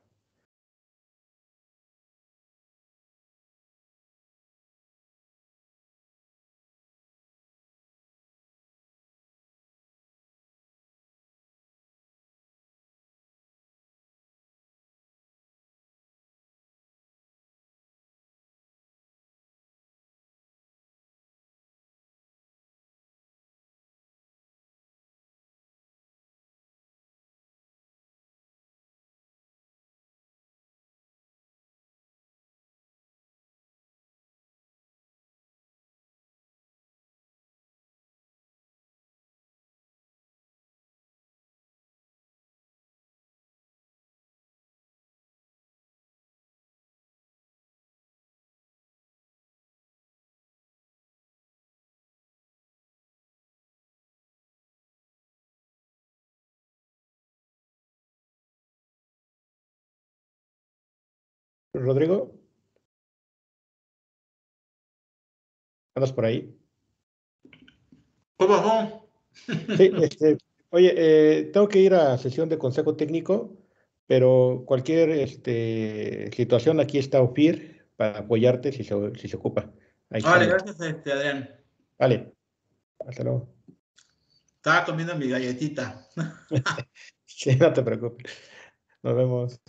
Rodrigo, ¿andas por ahí? Por favor. Sí, oye, tengo que ir a sesión de consejo técnico, pero cualquier situación aquí está OFIR para apoyarte si se ocupa. Ahí Vale, estamos. gracias, Adrián. Vale, hasta luego. Estaba comiendo mi galletita. Sí, no te preocupes. Nos vemos.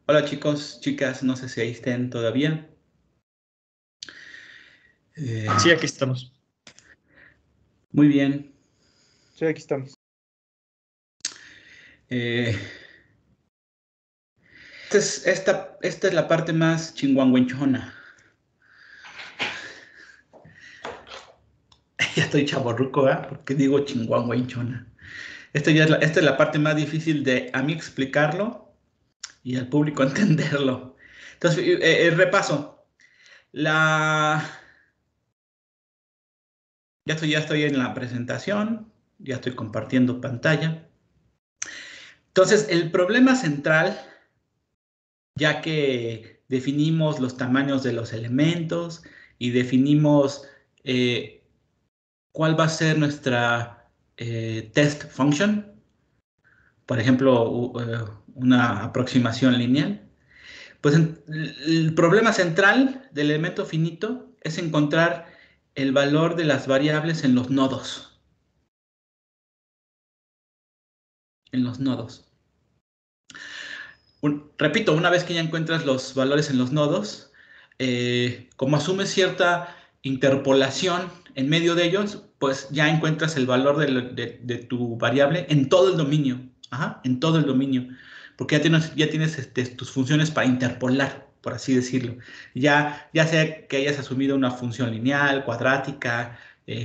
Hola chicos, chicas, no sé si ahí estén todavía. Sí, aquí estamos. Muy bien. Sí, aquí estamos. Eh, esta es la parte más chinguanguenchona. Ya estoy chaborruco, ¿eh? Porque digo chinguanguenchona. Esta es la parte más difícil de a mí explicarlo y al público entenderlo. Entonces, repaso. La... ya estoy en la presentación, ya estoy compartiendo pantalla. Entonces, el problema central, ya que definimos los tamaños de los elementos y definimos cuál va a ser nuestra test function, por ejemplo, una aproximación lineal. Pues el problema central del elemento finito es encontrar el valor de las variables en los nodos. En los nodos. Repito, una vez que ya encuentras los valores en los nodos, como asumes cierta interpolación en medio de ellos, pues ya encuentras el valor de tu variable en todo el dominio. Ajá, en todo el dominio. Porque ya tienes tus funciones para interpolar, por así decirlo. Ya sea que hayas asumido una función lineal, cuadrática,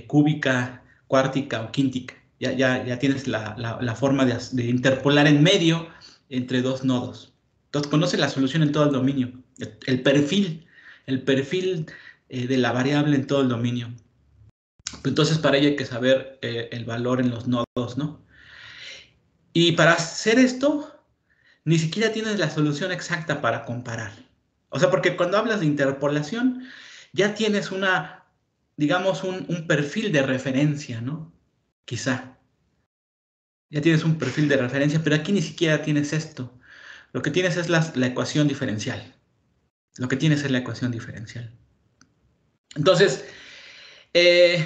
cúbica, cuártica o quíntica. Ya tienes la forma de interpolar en medio entre dos nodos. Entonces conoce la solución en todo el dominio, el perfil de la variable en todo el dominio. Entonces para ello hay que saber el valor en los nodos, ¿no? Y para hacer esto, ni siquiera tienes la solución exacta para comparar. O sea, porque cuando hablas de interpolación, ya tienes digamos, un perfil de referencia, ¿no? Quizá. Ya tienes un perfil de referencia, pero aquí ni siquiera tienes esto. Lo que tienes es la ecuación diferencial. Lo que tienes es la ecuación diferencial. Entonces, eh,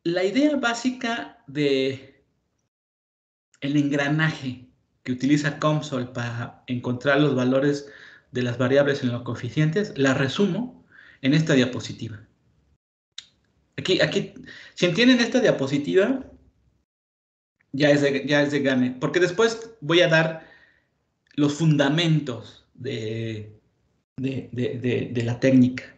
la idea básica de el engranaje que utiliza COMSOL para encontrar los valores de las variables en los coeficientes, la resumo en esta diapositiva. Aquí, si entienden esta diapositiva, ya es de gane, porque después voy a dar los fundamentos de la técnica.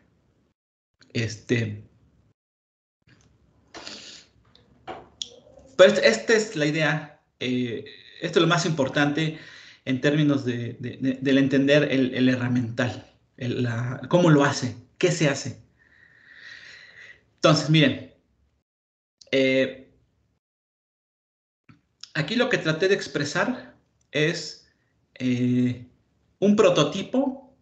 Pero esta es la idea, esto es lo más importante en términos del entender el herramental, cómo lo hace, qué se hace. Entonces, miren, eh, aquí lo que traté de expresar es eh, un prototipo,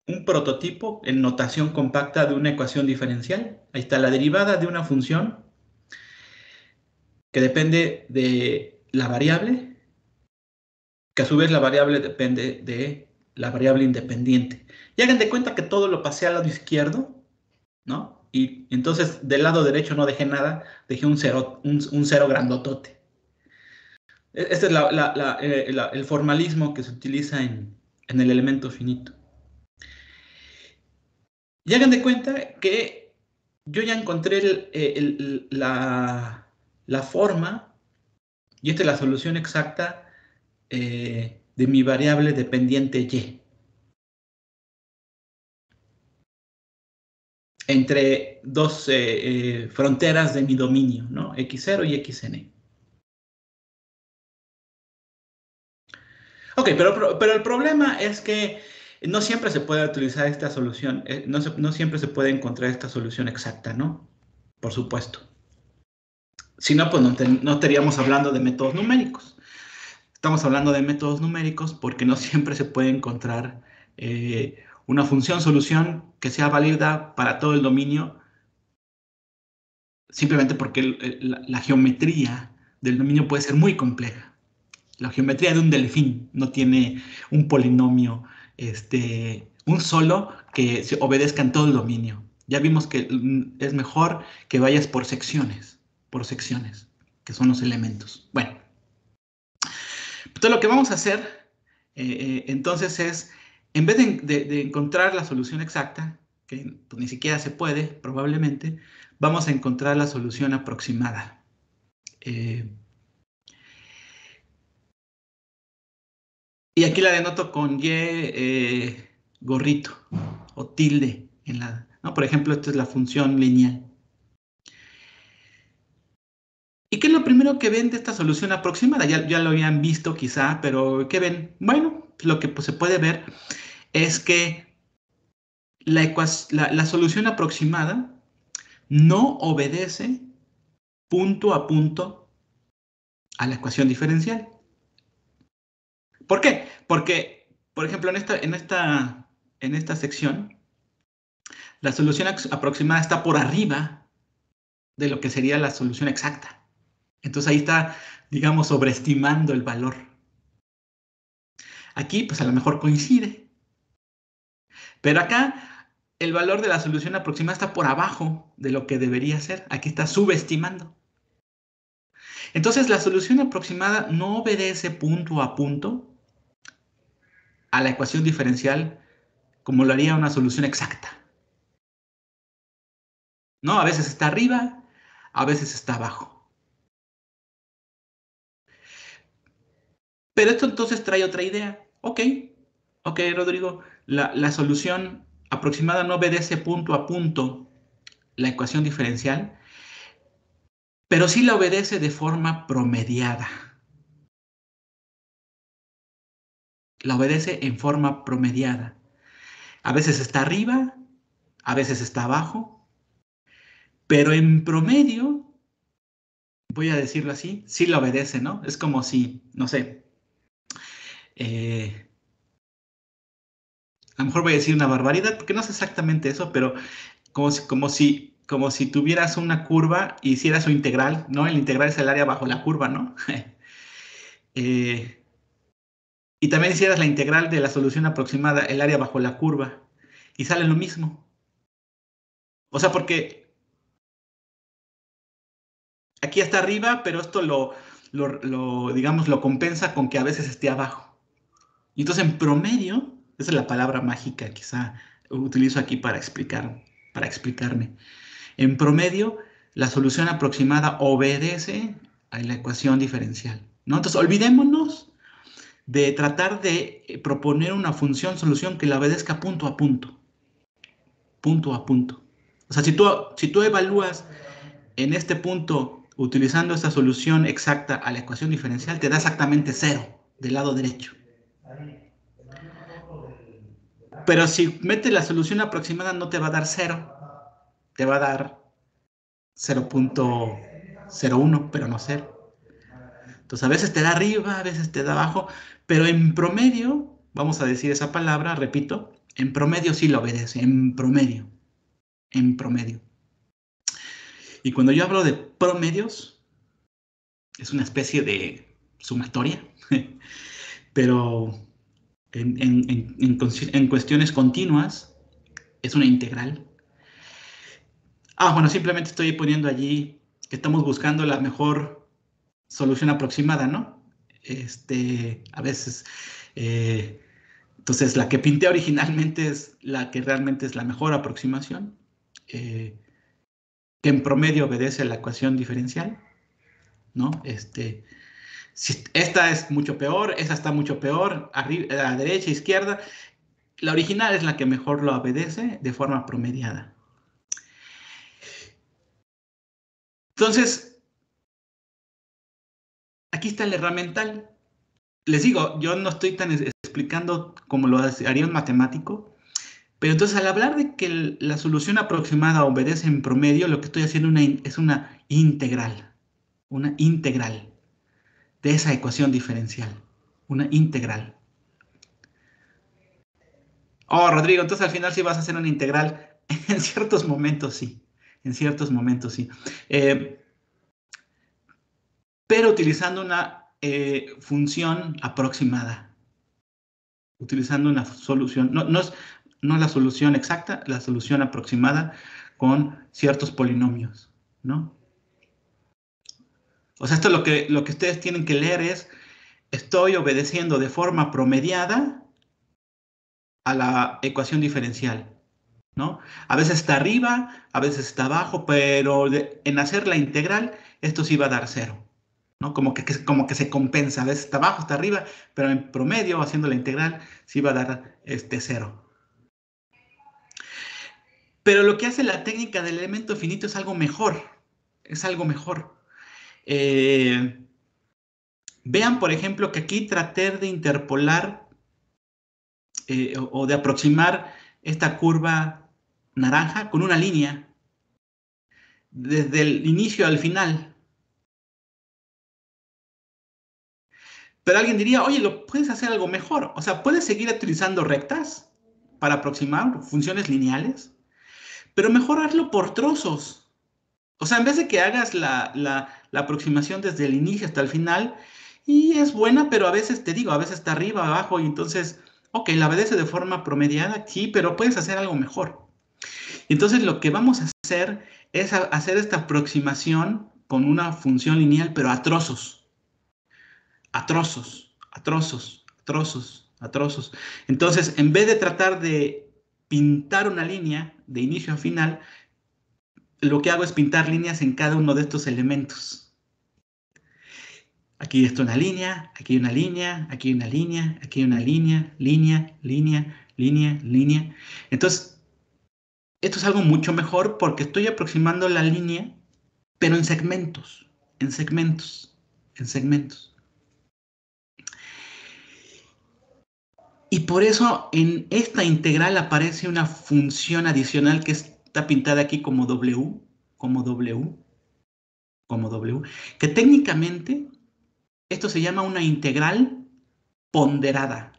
un prototipo en notación compacta de una ecuación diferencial. Ahí está la derivada de una función que depende de la variable, que a su vez la variable depende de la variable independiente. Y hagan de cuenta que todo lo pasé al lado izquierdo, ¿no? Y entonces del lado derecho no dejé nada, dejé un cero grandotote. Este es el formalismo que se utiliza en el elemento finito. Y hagan de cuenta que yo ya encontré la forma, y esta es la solución exacta de mi variable dependiente y. Entre dos fronteras de mi dominio, ¿no? X0 y XN. Ok, pero el problema es que no siempre se puede utilizar esta solución, no siempre se puede encontrar esta solución exacta, ¿no? Por supuesto. Si no, pues no estaríamos hablando de métodos numéricos. Estamos hablando de métodos numéricos porque no siempre se puede encontrar una función solución que sea válida para todo el dominio, simplemente porque la geometría del dominio puede ser muy compleja. La geometría de un delfín no tiene un polinomio, un solo que se obedezca en todo el dominio. Ya vimos que es mejor que vayas por secciones, por secciones. que son los elementos. Bueno, entonces lo que vamos a hacer entonces es, en vez de encontrar la solución exacta, que pues, ni siquiera se puede, probablemente, vamos a encontrar la solución aproximada. Y aquí la denoto con Y gorrito o tilde, ¿no? Por ejemplo, esta es la función lineal. ¿Y qué es lo primero que ven de esta solución aproximada? Ya lo habían visto quizá, pero ¿qué ven? Bueno, lo que pues, se puede ver es que la solución aproximada no obedece punto a punto a la ecuación diferencial. ¿Por qué? Porque, por ejemplo, en esta sección, la solución aproximada está por arriba de lo que sería la solución exacta. Entonces ahí está, digamos, sobreestimando el valor. Aquí, pues a lo mejor coincide. Pero acá, el valor de la solución aproximada está por abajo de lo que debería ser. Aquí está subestimando. Entonces, la solución aproximada no obedece punto a punto a la ecuación diferencial como lo haría una solución exacta. ¿No? A veces está arriba, a veces está abajo. Pero esto entonces trae otra idea. Ok, Rodrigo, la solución aproximada no obedece punto a punto la ecuación diferencial, pero sí la obedece de forma promediada. La obedece en forma promediada. A veces está arriba, a veces está abajo, pero en promedio, voy a decirlo así, sí la obedece, ¿no? Es como si, no sé, a lo mejor voy a decir una barbaridad, porque no es exactamente eso, pero como si tuvieras una curva y hicieras su integral, ¿no? El integral es el área bajo la curva, ¿no? Y también hicieras la integral de la solución aproximada, el área bajo la curva, y sale lo mismo. O sea, porque aquí está arriba, pero esto digamos, lo compensa con que a veces esté abajo. Y entonces en promedio, esa es la palabra mágica, quizá utilizo aquí para explicarme. En promedio, la solución aproximada obedece a la ecuación diferencial, ¿no? Entonces, olvidémonos de tratar de proponer una función solución que la obedezca punto a punto. Punto a punto. O sea, si tú evalúas en este punto utilizando esta solución exacta a la ecuación diferencial, te da exactamente 0 del lado derecho. Pero si metes la solución aproximada no te va a dar 0, te va a dar 0.01, pero no 0. Entonces a veces te da arriba, a veces te da abajo, pero en promedio, vamos a decir esa palabra, repito, en promedio sí lo obedece, en promedio, en promedio. Y cuando yo hablo de promedios, es una especie de sumatoria, pero en cuestiones continuas es una integral. Bueno, simplemente estoy poniendo allí que estamos buscando la mejor solución aproximada, ¿no? A veces, entonces la que pinté originalmente es la que realmente es la mejor aproximación, que en promedio obedece a la ecuación diferencial, ¿no? Si esta es mucho peor, esa está mucho peor, arriba, a la derecha, izquierda. La original es la que mejor lo obedece de forma promediada. Entonces, aquí está el herramental. Les digo, yo no estoy tan explicando como lo haría un matemático, pero entonces al hablar de que la solución aproximada obedece en promedio, lo que estoy haciendo es una integral de esa ecuación diferencial, una integral. Rodrigo, entonces al final sí vas a hacer una integral. En ciertos momentos sí, pero utilizando una función aproximada, utilizando una solución, no la solución exacta, la solución aproximada con ciertos polinomios, ¿no? O sea, esto lo que ustedes tienen que leer es, estoy obedeciendo de forma promediada a la ecuación diferencial, ¿no? A veces está arriba, a veces está abajo, pero en hacer la integral, esto sí va a dar 0, ¿no? Como que se compensa, a veces está abajo, está arriba, pero en promedio, haciendo la integral, sí va a dar 0. Pero lo que hace la técnica del elemento finito es algo mejor, es algo mejor. Vean, por ejemplo, que aquí traté de interpolar o de aproximar esta curva naranja con una línea desde el inicio al final. Pero alguien diría, oye, lo puedes hacer algo mejor. O sea, puedes seguir utilizando rectas para aproximar funciones lineales, pero mejorarlo por trozos. O sea, en vez de que hagas la aproximación desde el inicio hasta el final, y es buena, pero a veces te digo, a veces está arriba, abajo, y entonces, ok, la obedece de forma promediada, sí, pero puedes hacer algo mejor. Entonces, lo que vamos a hacer es hacer esta aproximación con una función lineal, pero a trozos, a trozos, a trozos, a trozos, a trozos. Entonces, en vez de tratar de pintar una línea de inicio a final, lo que hago es pintar líneas en cada uno de estos elementos. Aquí está una línea, aquí una línea, aquí una línea, aquí una línea, línea, línea, línea, línea. Entonces, esto es algo mucho mejor porque estoy aproximando la línea, pero en segmentos, en segmentos, en segmentos. Y por eso en esta integral aparece una función adicional que está pintada aquí como W, como W, como W, que técnicamente esto se llama una integral ponderada.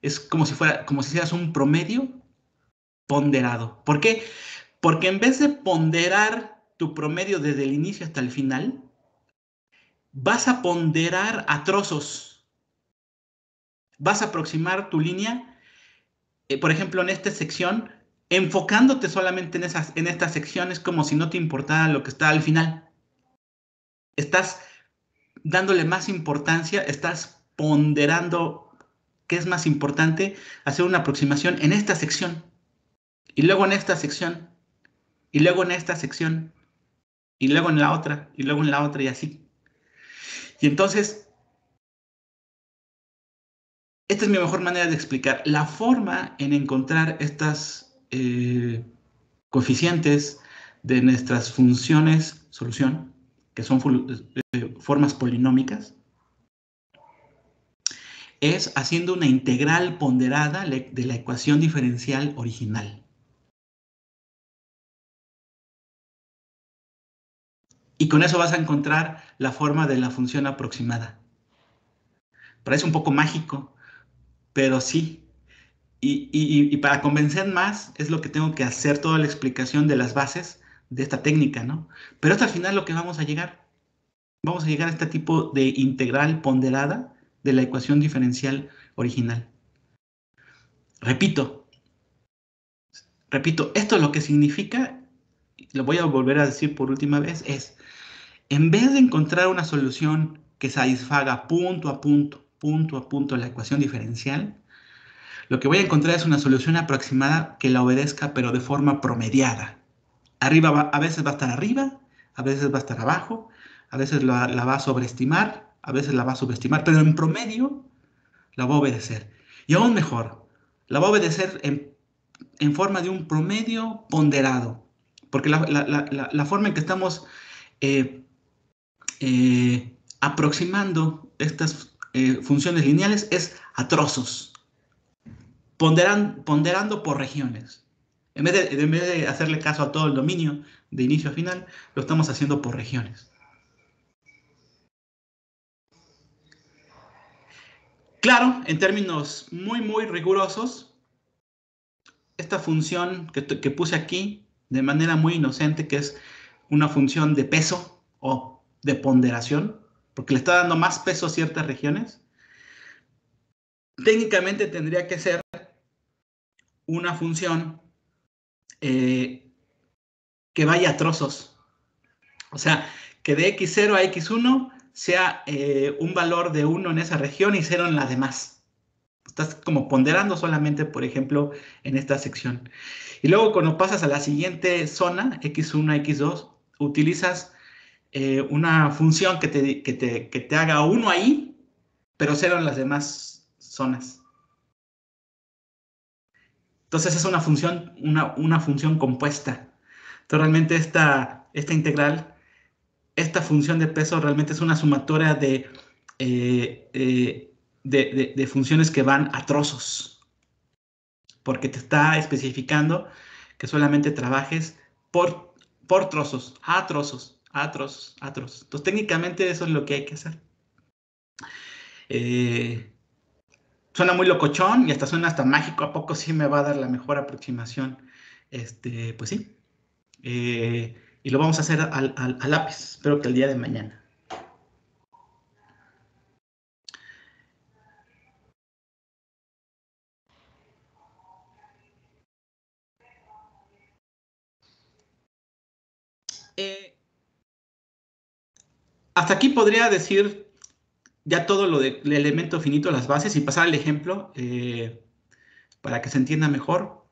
Es como si hicieras un promedio ponderado. ¿Por qué? Porque en vez de ponderar tu promedio desde el inicio hasta el final, vas a ponderar a trozos. Vas a aproximar tu línea, por ejemplo, en esta sección, enfocándote solamente en estas secciones como si no te importara lo que está al final. Estás dándole más importancia, estás ponderando qué es más importante, hacer una aproximación en esta sección, y luego en esta sección, y luego en esta sección, y luego en la otra, y luego en la otra, y así. Y entonces, esta es mi mejor manera de explicar. La forma en encontrar estas coeficientes de nuestras funciones solución, que son formas polinómicas, es haciendo una integral ponderada de la ecuación diferencial original. Y con eso vas a encontrar la forma de la función aproximada. Parece un poco mágico, pero sí. Y para convencer más es lo que tengo que hacer toda la explicación de las bases de esta técnica, ¿no? Pero hasta al final lo que vamos a llegar a este tipo de integral ponderada de la ecuación diferencial original. Repito, esto lo que significa, lo voy a volver a decir por última vez, es, en vez de encontrar una solución que satisfaga punto a punto la ecuación diferencial, lo que voy a encontrar es una solución aproximada que la obedezca, pero de forma promediada. Arriba a veces va a estar arriba, a veces va a estar abajo, a veces la va a sobreestimar, a veces la va a subestimar, pero en promedio la va a obedecer. Y aún mejor, la va a obedecer en forma de un promedio ponderado. Porque la forma en que estamos aproximando estas funciones lineales es a trozos, ponderando por regiones. En vez de hacerle caso a todo el dominio de inicio a final, lo estamos haciendo por regiones. Claro, en términos muy rigurosos, esta función que puse aquí de manera muy inocente, que es una función de peso o de ponderación, porque le está dando más peso a ciertas regiones, técnicamente tendría que ser una función que vaya a trozos. O sea, que de x0 a x1 sea un valor de 1 en esa región y 0 en las demás. Estás como ponderando solamente, por ejemplo, en esta sección. Y luego cuando pasas a la siguiente zona, x1 a x2, utilizas una función que te haga 1 ahí, pero 0 en las demás zonas. Entonces es una función compuesta. Entonces realmente esta integral, esta función de peso realmente es una sumatoria de funciones que van a trozos, porque te está especificando que solamente trabajes por trozos, a trozos, a trozos, a trozos. Entonces técnicamente eso es lo que hay que hacer. Suena muy locochón y hasta suena hasta mágico. ¿A poco sí me va a dar la mejor aproximación? Pues sí. Y lo vamos a hacer al lápiz. Espero que el día de mañana. Hasta aquí podría decir ya todo lo del elemento finito, las bases, y pasar al ejemplo para que se entienda mejor.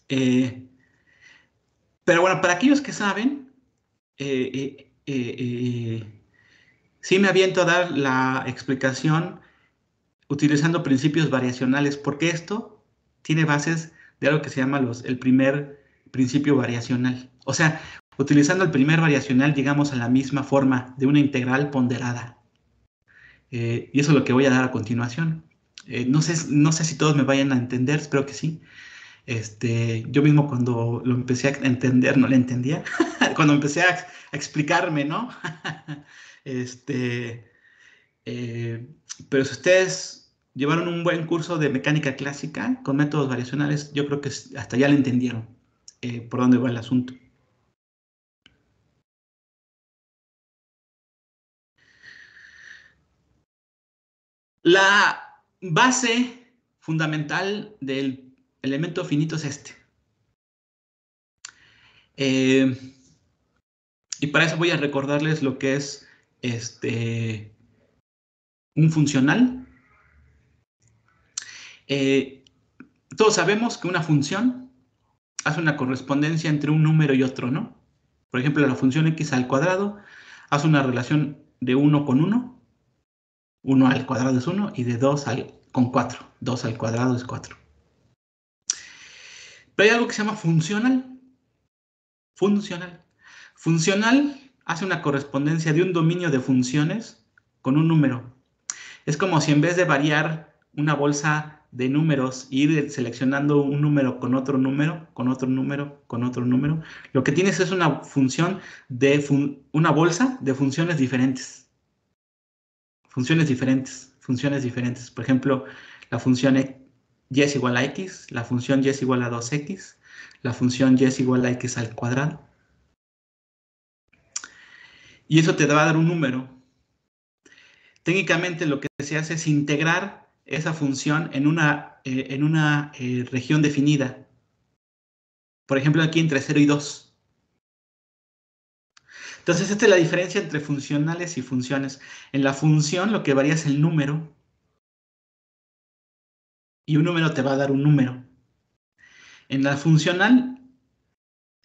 Pero bueno, para aquellos que saben, sí me aviento a dar la explicación utilizando principios variacionales, porque esto tiene bases de algo que se llama el primer principio variacional. O sea, utilizando el primer variacional llegamos a la misma forma de una integral ponderada. Y eso es lo que voy a dar a continuación. No sé si todos me vayan a entender, espero que sí. Yo mismo cuando lo empecé a entender no le entendía. Cuando empecé a explicarme, ¿no? Pero si ustedes llevaron un buen curso de mecánica clásica con métodos variacionales, yo creo que hasta ya le entendieron por dónde va el asunto. La base fundamental del elemento finito es este. Y para eso voy a recordarles lo que es un funcional. Todos sabemos que una función hace una correspondencia entre un número y otro, ¿no? Por ejemplo, la función x al cuadrado hace una relación de 1 con 1, 1 al cuadrado es 1, y de 2 con 4, 2 al cuadrado es 4. Pero hay algo que se llama funcional. Funcional. Funcional hace una correspondencia de un dominio de funciones con un número. Es como si en vez de variar una bolsa de números e ir seleccionando un número con otro número, con otro número, con otro número, lo que tienes es una función de una bolsa de funciones diferentes. Funciones diferentes, funciones diferentes. Por ejemplo, la función y es igual a x, la función y es igual a 2x, la función y es igual a x al cuadrado. Y eso te va a dar un número. Técnicamente lo que se hace es integrar esa función en una región definida. Por ejemplo, aquí entre 0 y 2. Entonces, esta es la diferencia entre funcionales y funciones. En la función lo que varía es el número. Y un número te va a dar un número. En la funcional,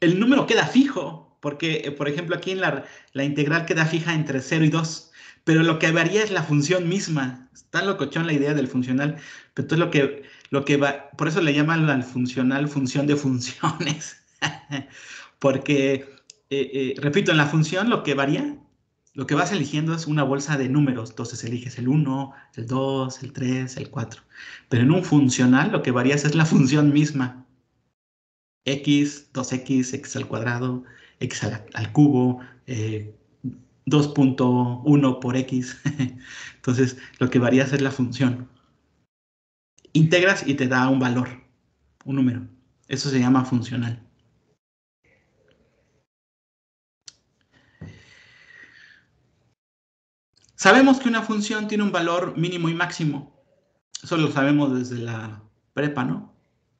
el número queda fijo. Porque, por ejemplo, aquí en la integral queda fija entre 0 y 2. Pero lo que varía es la función misma. Está locochón la idea del funcional. Pero entonces lo que va, por eso le llaman al funcional función de funciones. Porque, repito, en la función lo que varía, lo que vas eligiendo es una bolsa de números. Entonces eliges el 1, el 2, el 3, el 4. Pero en un funcional lo que varía es la función misma. X, 2x, x al cuadrado, x al cubo, 2.1 por x. Entonces, lo que varía es la función. Integras y te da un valor, un número. Eso se llama funcional. Sabemos que una función tiene un valor mínimo y máximo. Eso lo sabemos desde la prepa, ¿no?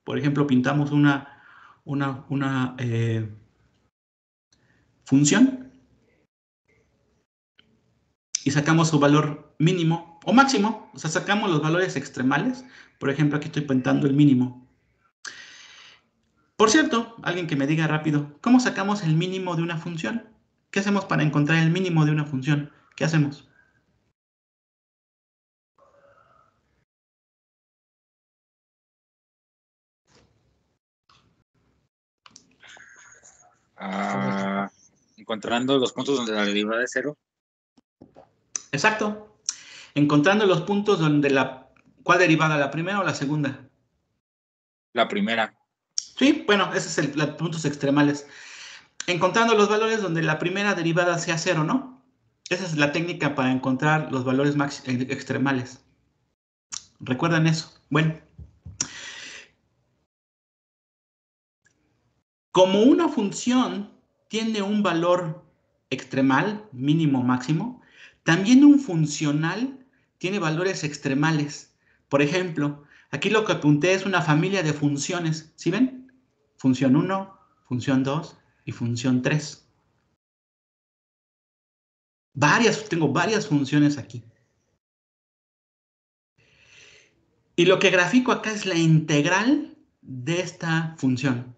Por ejemplo, pintamos una función y sacamos su valor mínimo o máximo. O sea, sacamos los valores extremales. Por ejemplo, aquí estoy pintando el mínimo. Por cierto, alguien que me diga rápido, ¿cómo sacamos el mínimo de una función? ¿Qué hacemos para encontrar el mínimo de una función? ¿Qué hacemos? Encontrando los puntos donde la derivada es 0. Exacto. Encontrando los puntos donde ¿cuál derivada? ¿La primera o la segunda? La primera. Sí, bueno, ese es los puntos extremales. Encontrando los valores donde la primera derivada sea 0, ¿no? Esa es la técnica para encontrar los valores extremales. ¿Recuerdan eso? Bueno. Como una función tiene un valor extremal, mínimo, máximo, también un funcional tiene valores extremales. Por ejemplo, aquí lo que apunté es una familia de funciones. ¿Sí ven? Función 1, función 2 y función 3. Tengo varias funciones aquí. Y lo que grafico acá es la integral de esta función,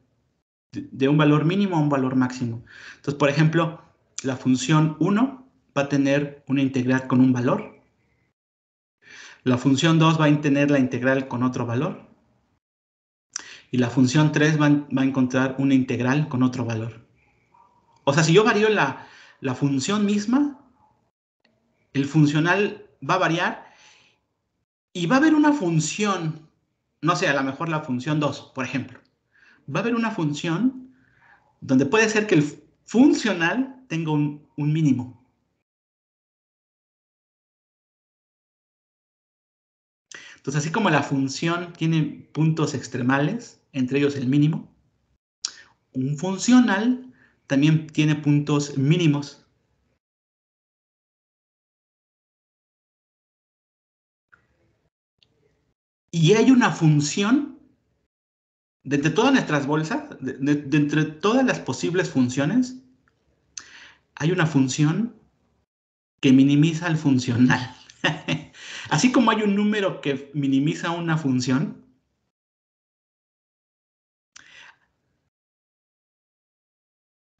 de un valor mínimo a un valor máximo. Entonces, por ejemplo, la función 1 va a tener una integral con un valor. La función 2 va a tener la integral con otro valor. Y la función 3 va a encontrar una integral con otro valor. O sea, si yo varío la función misma, el funcional va a variar y va a haber una función, no sé, a lo mejor la función 2, por ejemplo. Va a haber una función donde puede ser que el funcional tenga un mínimo. Entonces, así como la función tiene puntos extremales, entre ellos el mínimo, un funcional también tiene puntos mínimos. Y hay una función, de entre todas nuestras bolsas, de entre todas las posibles funciones, hay una función que minimiza el funcional. Así como hay un número que minimiza una función,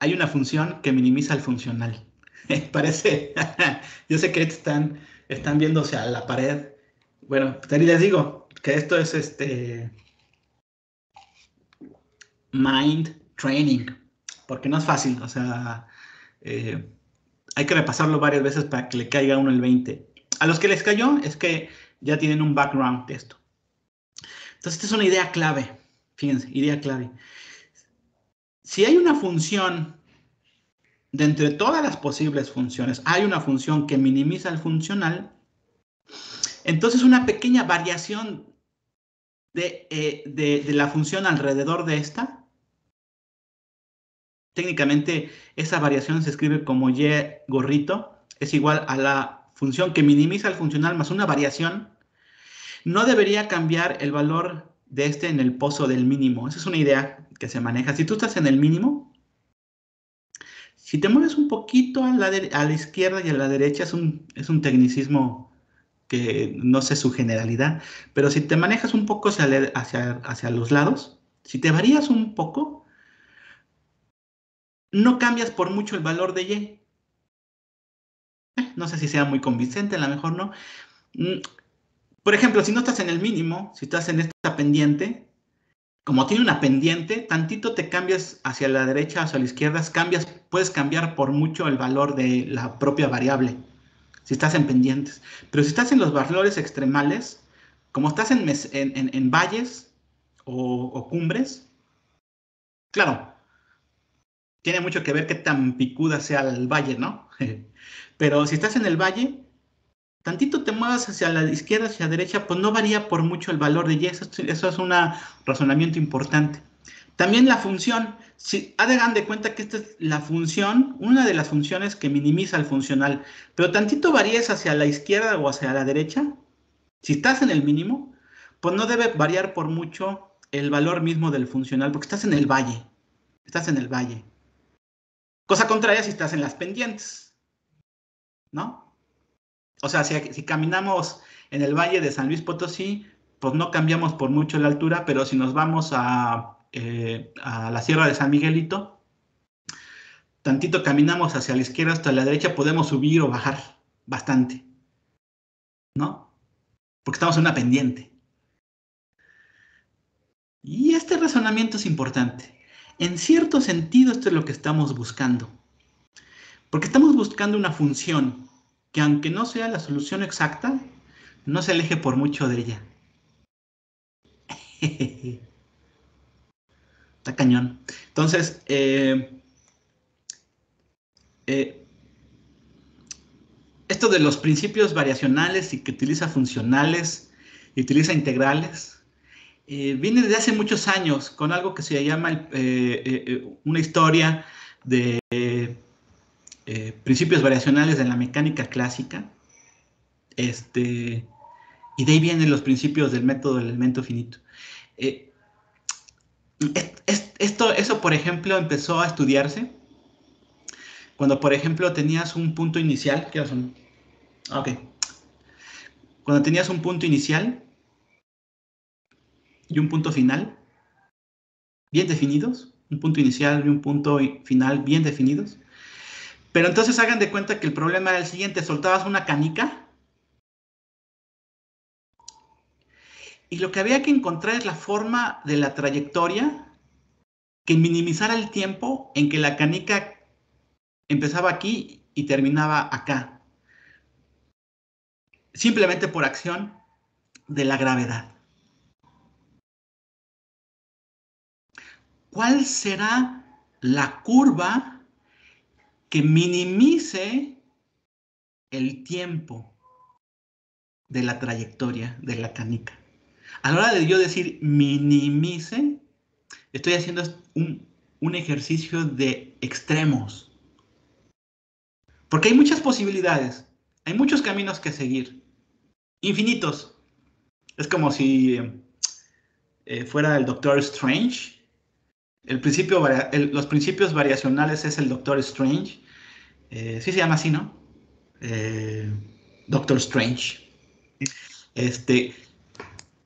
hay una función que minimiza el funcional. Parece, yo sé que están viéndose a la pared. Bueno, pues ahí les digo que esto es mind training, porque no es fácil, o sea, hay que repasarlo varias veces para que le caiga a uno el 20. A los que les cayó es que ya tienen un background de esto. Entonces, esta es una idea clave, fíjense, idea clave. Si hay una función, de entre todas las posibles funciones, hay una función que minimiza el funcional, entonces una pequeña variación de la función alrededor de esta, técnicamente esa variación se escribe como y gorrito, es igual a la función que minimiza el funcional más una variación, no debería cambiar el valor de este en el pozo del mínimo. Esa es una idea que se maneja. Si tú estás en el mínimo, si te mueves un poquito a la izquierda y a la derecha, es un tecnicismo que no sé su generalidad, pero si te manejas un poco hacia los lados, si te varías un poco, no cambias por mucho el valor de y. No sé si sea muy convincente, a lo mejor no. Por ejemplo, si no estás en el mínimo, si estás en esta pendiente, como tiene una pendiente, tantito te cambias hacia la derecha, hacia la izquierda, puedes cambiar por mucho el valor de la propia variable, si estás en pendientes. Pero si estás en los valores extremales, como estás en valles o cumbres, claro, tiene mucho que ver qué tan picuda sea el valle, ¿no? Pero si estás en el valle, tantito te muevas hacia la izquierda, hacia la derecha, pues no varía por mucho el valor de y. Eso es un razonamiento importante. También la función, si hagan de cuenta que esta es la función, una de las funciones que minimiza el funcional, pero tantito varíes hacia la izquierda o hacia la derecha, si estás en el mínimo, pues no debe variar por mucho el valor mismo del funcional, porque estás en el valle, estás en el valle. Cosa contraria si estás en las pendientes, ¿no? O sea, si caminamos en el Valle de San Luis Potosí, pues no cambiamos por mucho la altura, pero si nos vamos a la Sierra de San Miguelito, tantito caminamos hacia la izquierda hasta la derecha, podemos subir o bajar bastante, ¿no? Porque estamos en una pendiente. Y este razonamiento es importante. En cierto sentido, esto es lo que estamos buscando. Porque estamos buscando una función que, aunque no sea la solución exacta, no se aleje por mucho de ella. Está cañón. Entonces, esto de los principios variacionales y que utiliza funcionales y utiliza integrales, viene desde hace muchos años con algo que se llama una historia de principios variacionales de la mecánica clásica. Y de ahí vienen los principios del método del elemento finito. Eso, por ejemplo, empezó a estudiarse cuando, por ejemplo, tenías un punto inicial. ¿Qué son? Ok. Cuando tenías un punto inicial y un punto final bien definidos, un punto inicial y un punto final bien definidos. Pero entonces hagan de cuenta que el problema era el siguiente: soltabas una canica y lo que había que encontrar es la forma de la trayectoria que minimizara el tiempo en que la canica empezaba aquí y terminaba acá, simplemente por acción de la gravedad. ¿Cuál será la curva que minimice el tiempo de la trayectoria de la canica? A la hora de yo decir minimice, estoy haciendo un ejercicio de extremos. Porque hay muchas posibilidades, hay muchos caminos que seguir, infinitos. Es como si fuera el Doctor Strange. Los principios variacionales es el Doctor Strange. Sí se llama así, ¿no? Doctor Strange.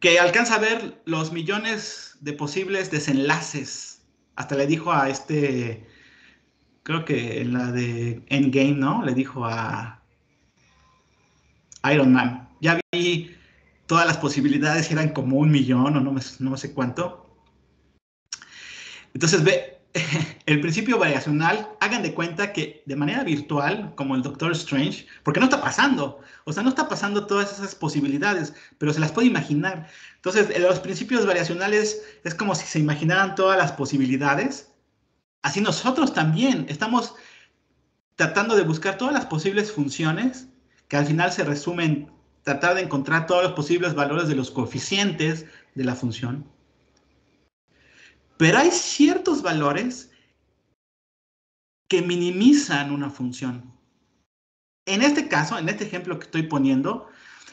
Que alcanza a ver los millones de posibles desenlaces. Hasta le dijo a creo que en la de Endgame, ¿no? Le dijo a Iron Man: ya vi todas las posibilidades, eran como 1 millón o no sé cuánto. Entonces, ve, el principio variacional, hagan de cuenta que de manera virtual, como el Doctor Strange, porque no está pasando, o sea, no está pasando todas esas posibilidades, pero se las puede imaginar. Entonces, los principios variacionales es como si se imaginaran todas las posibilidades. Así nosotros también estamos tratando de buscar todas las posibles funciones, que al final se resumen tratar de encontrar todos los posibles valores de los coeficientes de la función. Pero hay ciertos valores que minimizan una función. En este caso, en este ejemplo que estoy poniendo,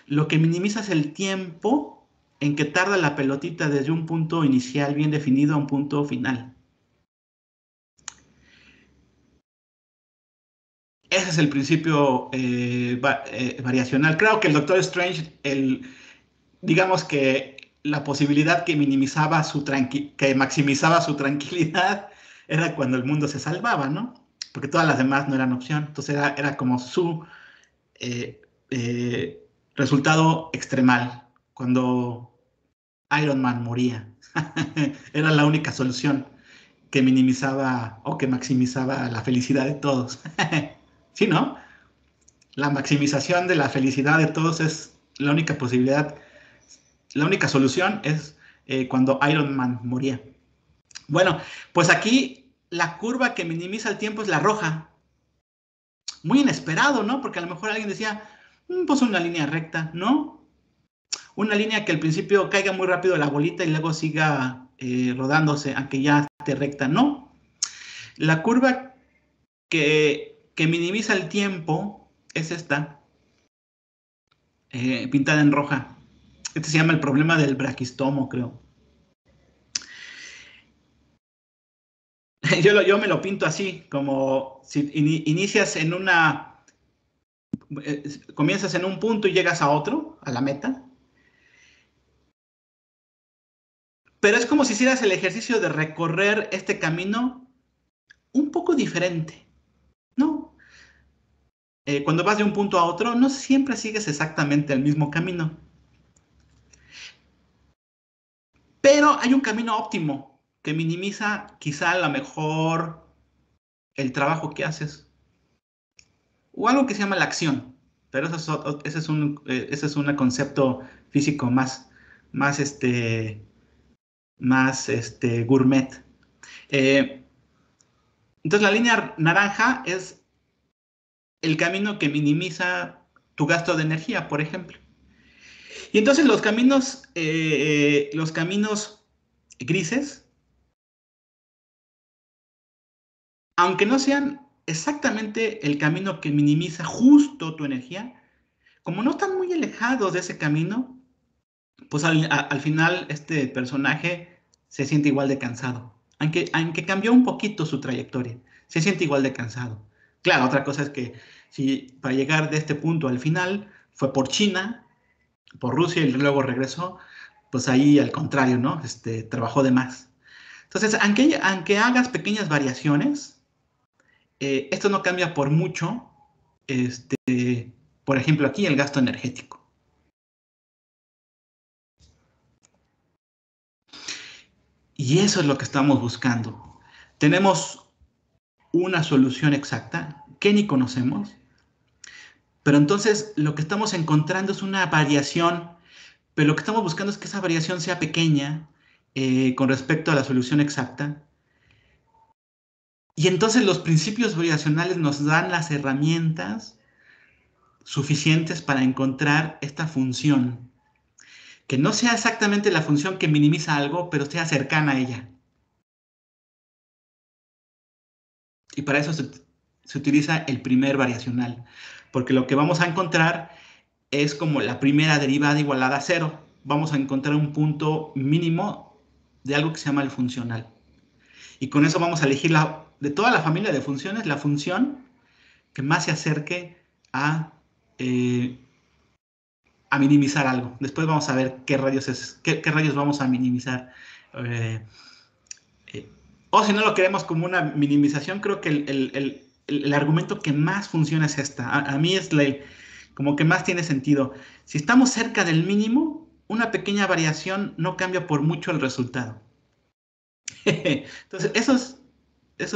lo que minimiza es el tiempo en que tarda la pelotita desde un punto inicial bien definido a un punto final. Ese es el principio variacional. Creo que el Doctor Strange, digamos que la posibilidad que que maximizaba su tranquilidad era cuando el mundo se salvaba, ¿no? Porque todas las demás no eran opción. Entonces era como su eh, eh, resultado extremal, cuando Iron Man moría. Era la única solución que minimizaba o que maximizaba la felicidad de todos. ¿Sí, no? La maximización de la felicidad de todos es la única posibilidad. La única solución es cuando Iron Man moría. Bueno, pues aquí la curva que minimiza el tiempo es la roja. Muy inesperado, ¿no? Porque a lo mejor alguien decía, pues una línea recta, ¿no? Una línea que al principio caiga muy rápido la bolita y luego siga rodándose, aunque ya esté recta. No. La curva que minimiza el tiempo es esta, pintada en roja. Este se llama el problema del braquistomo, creo. Yo me lo pinto así, como si inicias en una comienzas en un punto y llegas a otro, a la meta. Pero es como si hicieras el ejercicio de recorrer este camino un poco diferente, ¿no? Cuando vas de un punto a otro, no siempre sigues exactamente el mismo camino. Pero hay un camino óptimo que minimiza quizá a lo mejor el trabajo que haces. O algo que se llama la acción. Pero ese es un concepto físico más gourmet. Entonces la línea naranja es el camino que minimiza tu gasto de energía, por ejemplo. Y entonces los caminos grises, aunque no sean exactamente el camino que minimiza justo tu energía, como no están muy alejados de ese camino, pues al final este personaje se siente igual de cansado. Aunque cambió un poquito su trayectoria, se siente igual de cansado. Claro, otra cosa es que si para llegar de este punto al final fue por China, por Rusia y luego regresó, pues ahí al contrario, ¿no? Trabajó de más. Entonces, aunque hagas pequeñas variaciones, esto no cambia por mucho, por ejemplo, aquí el gasto energético. Y eso es lo que estamos buscando. Tenemos una solución exacta que ni conocemos, pero entonces lo que estamos encontrando es una variación, pero lo que estamos buscando es que esa variación sea pequeña con respecto a la solución exacta. Y entonces los principios variacionales nos dan las herramientas suficientes para encontrar esta función, que no sea exactamente la función que minimiza algo, pero sea cercana a ella. Y para eso se utiliza el primer variacional, porque lo que vamos a encontrar es como la primera derivada igualada a cero. Vamos a encontrar un punto mínimo de algo que se llama el funcional. Y con eso vamos a elegir de toda la familia de funciones, la función que más se acerque eh, a minimizar algo. Después vamos a ver qué radios vamos a minimizar. O si no lo queremos como una minimización, creo que el argumento que más funciona es esta. A mí es como que más tiene sentido. Si estamos cerca del mínimo, una pequeña variación no cambia por mucho el resultado. Entonces, eso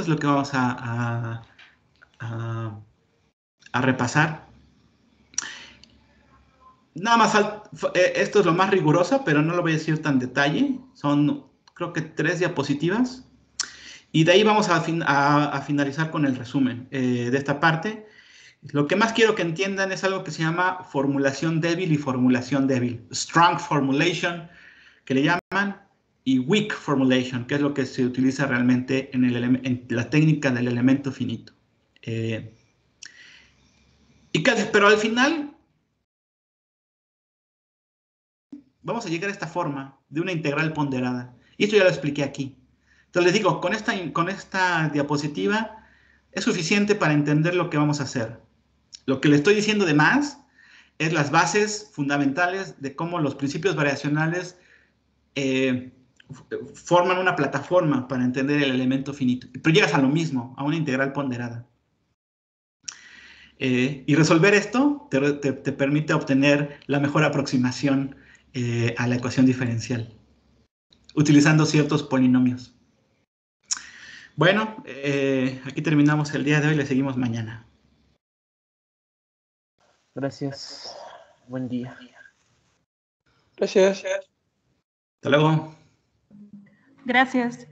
es lo que vamos a repasar. Nada más, esto es lo más riguroso, pero no lo voy a decir tan detalle. Son, creo que 3 diapositivas. Y de ahí vamos a finalizar con el resumen de esta parte. Lo que más quiero que entiendan es algo que se llama formulación débil y formulación débil. Strong formulation, que le llaman, y weak formulation, que es lo que se utiliza realmente en la técnica del elemento finito. Pero al final vamos a llegar a esta forma de una integral ponderada. Y esto ya lo expliqué aquí. Entonces les digo, con esta diapositiva es suficiente para entender lo que vamos a hacer. Lo que le estoy diciendo de más es las bases fundamentales de cómo los principios variacionales forman una plataforma para entender el elemento finito. Pero llegas a lo mismo, a una integral ponderada. Y resolver esto te permite obtener la mejor aproximación a la ecuación diferencial, utilizando ciertos polinomios. Bueno, aquí terminamos el día de hoy, le seguimos mañana. Gracias. Buen día. Gracias. Hasta luego. Gracias.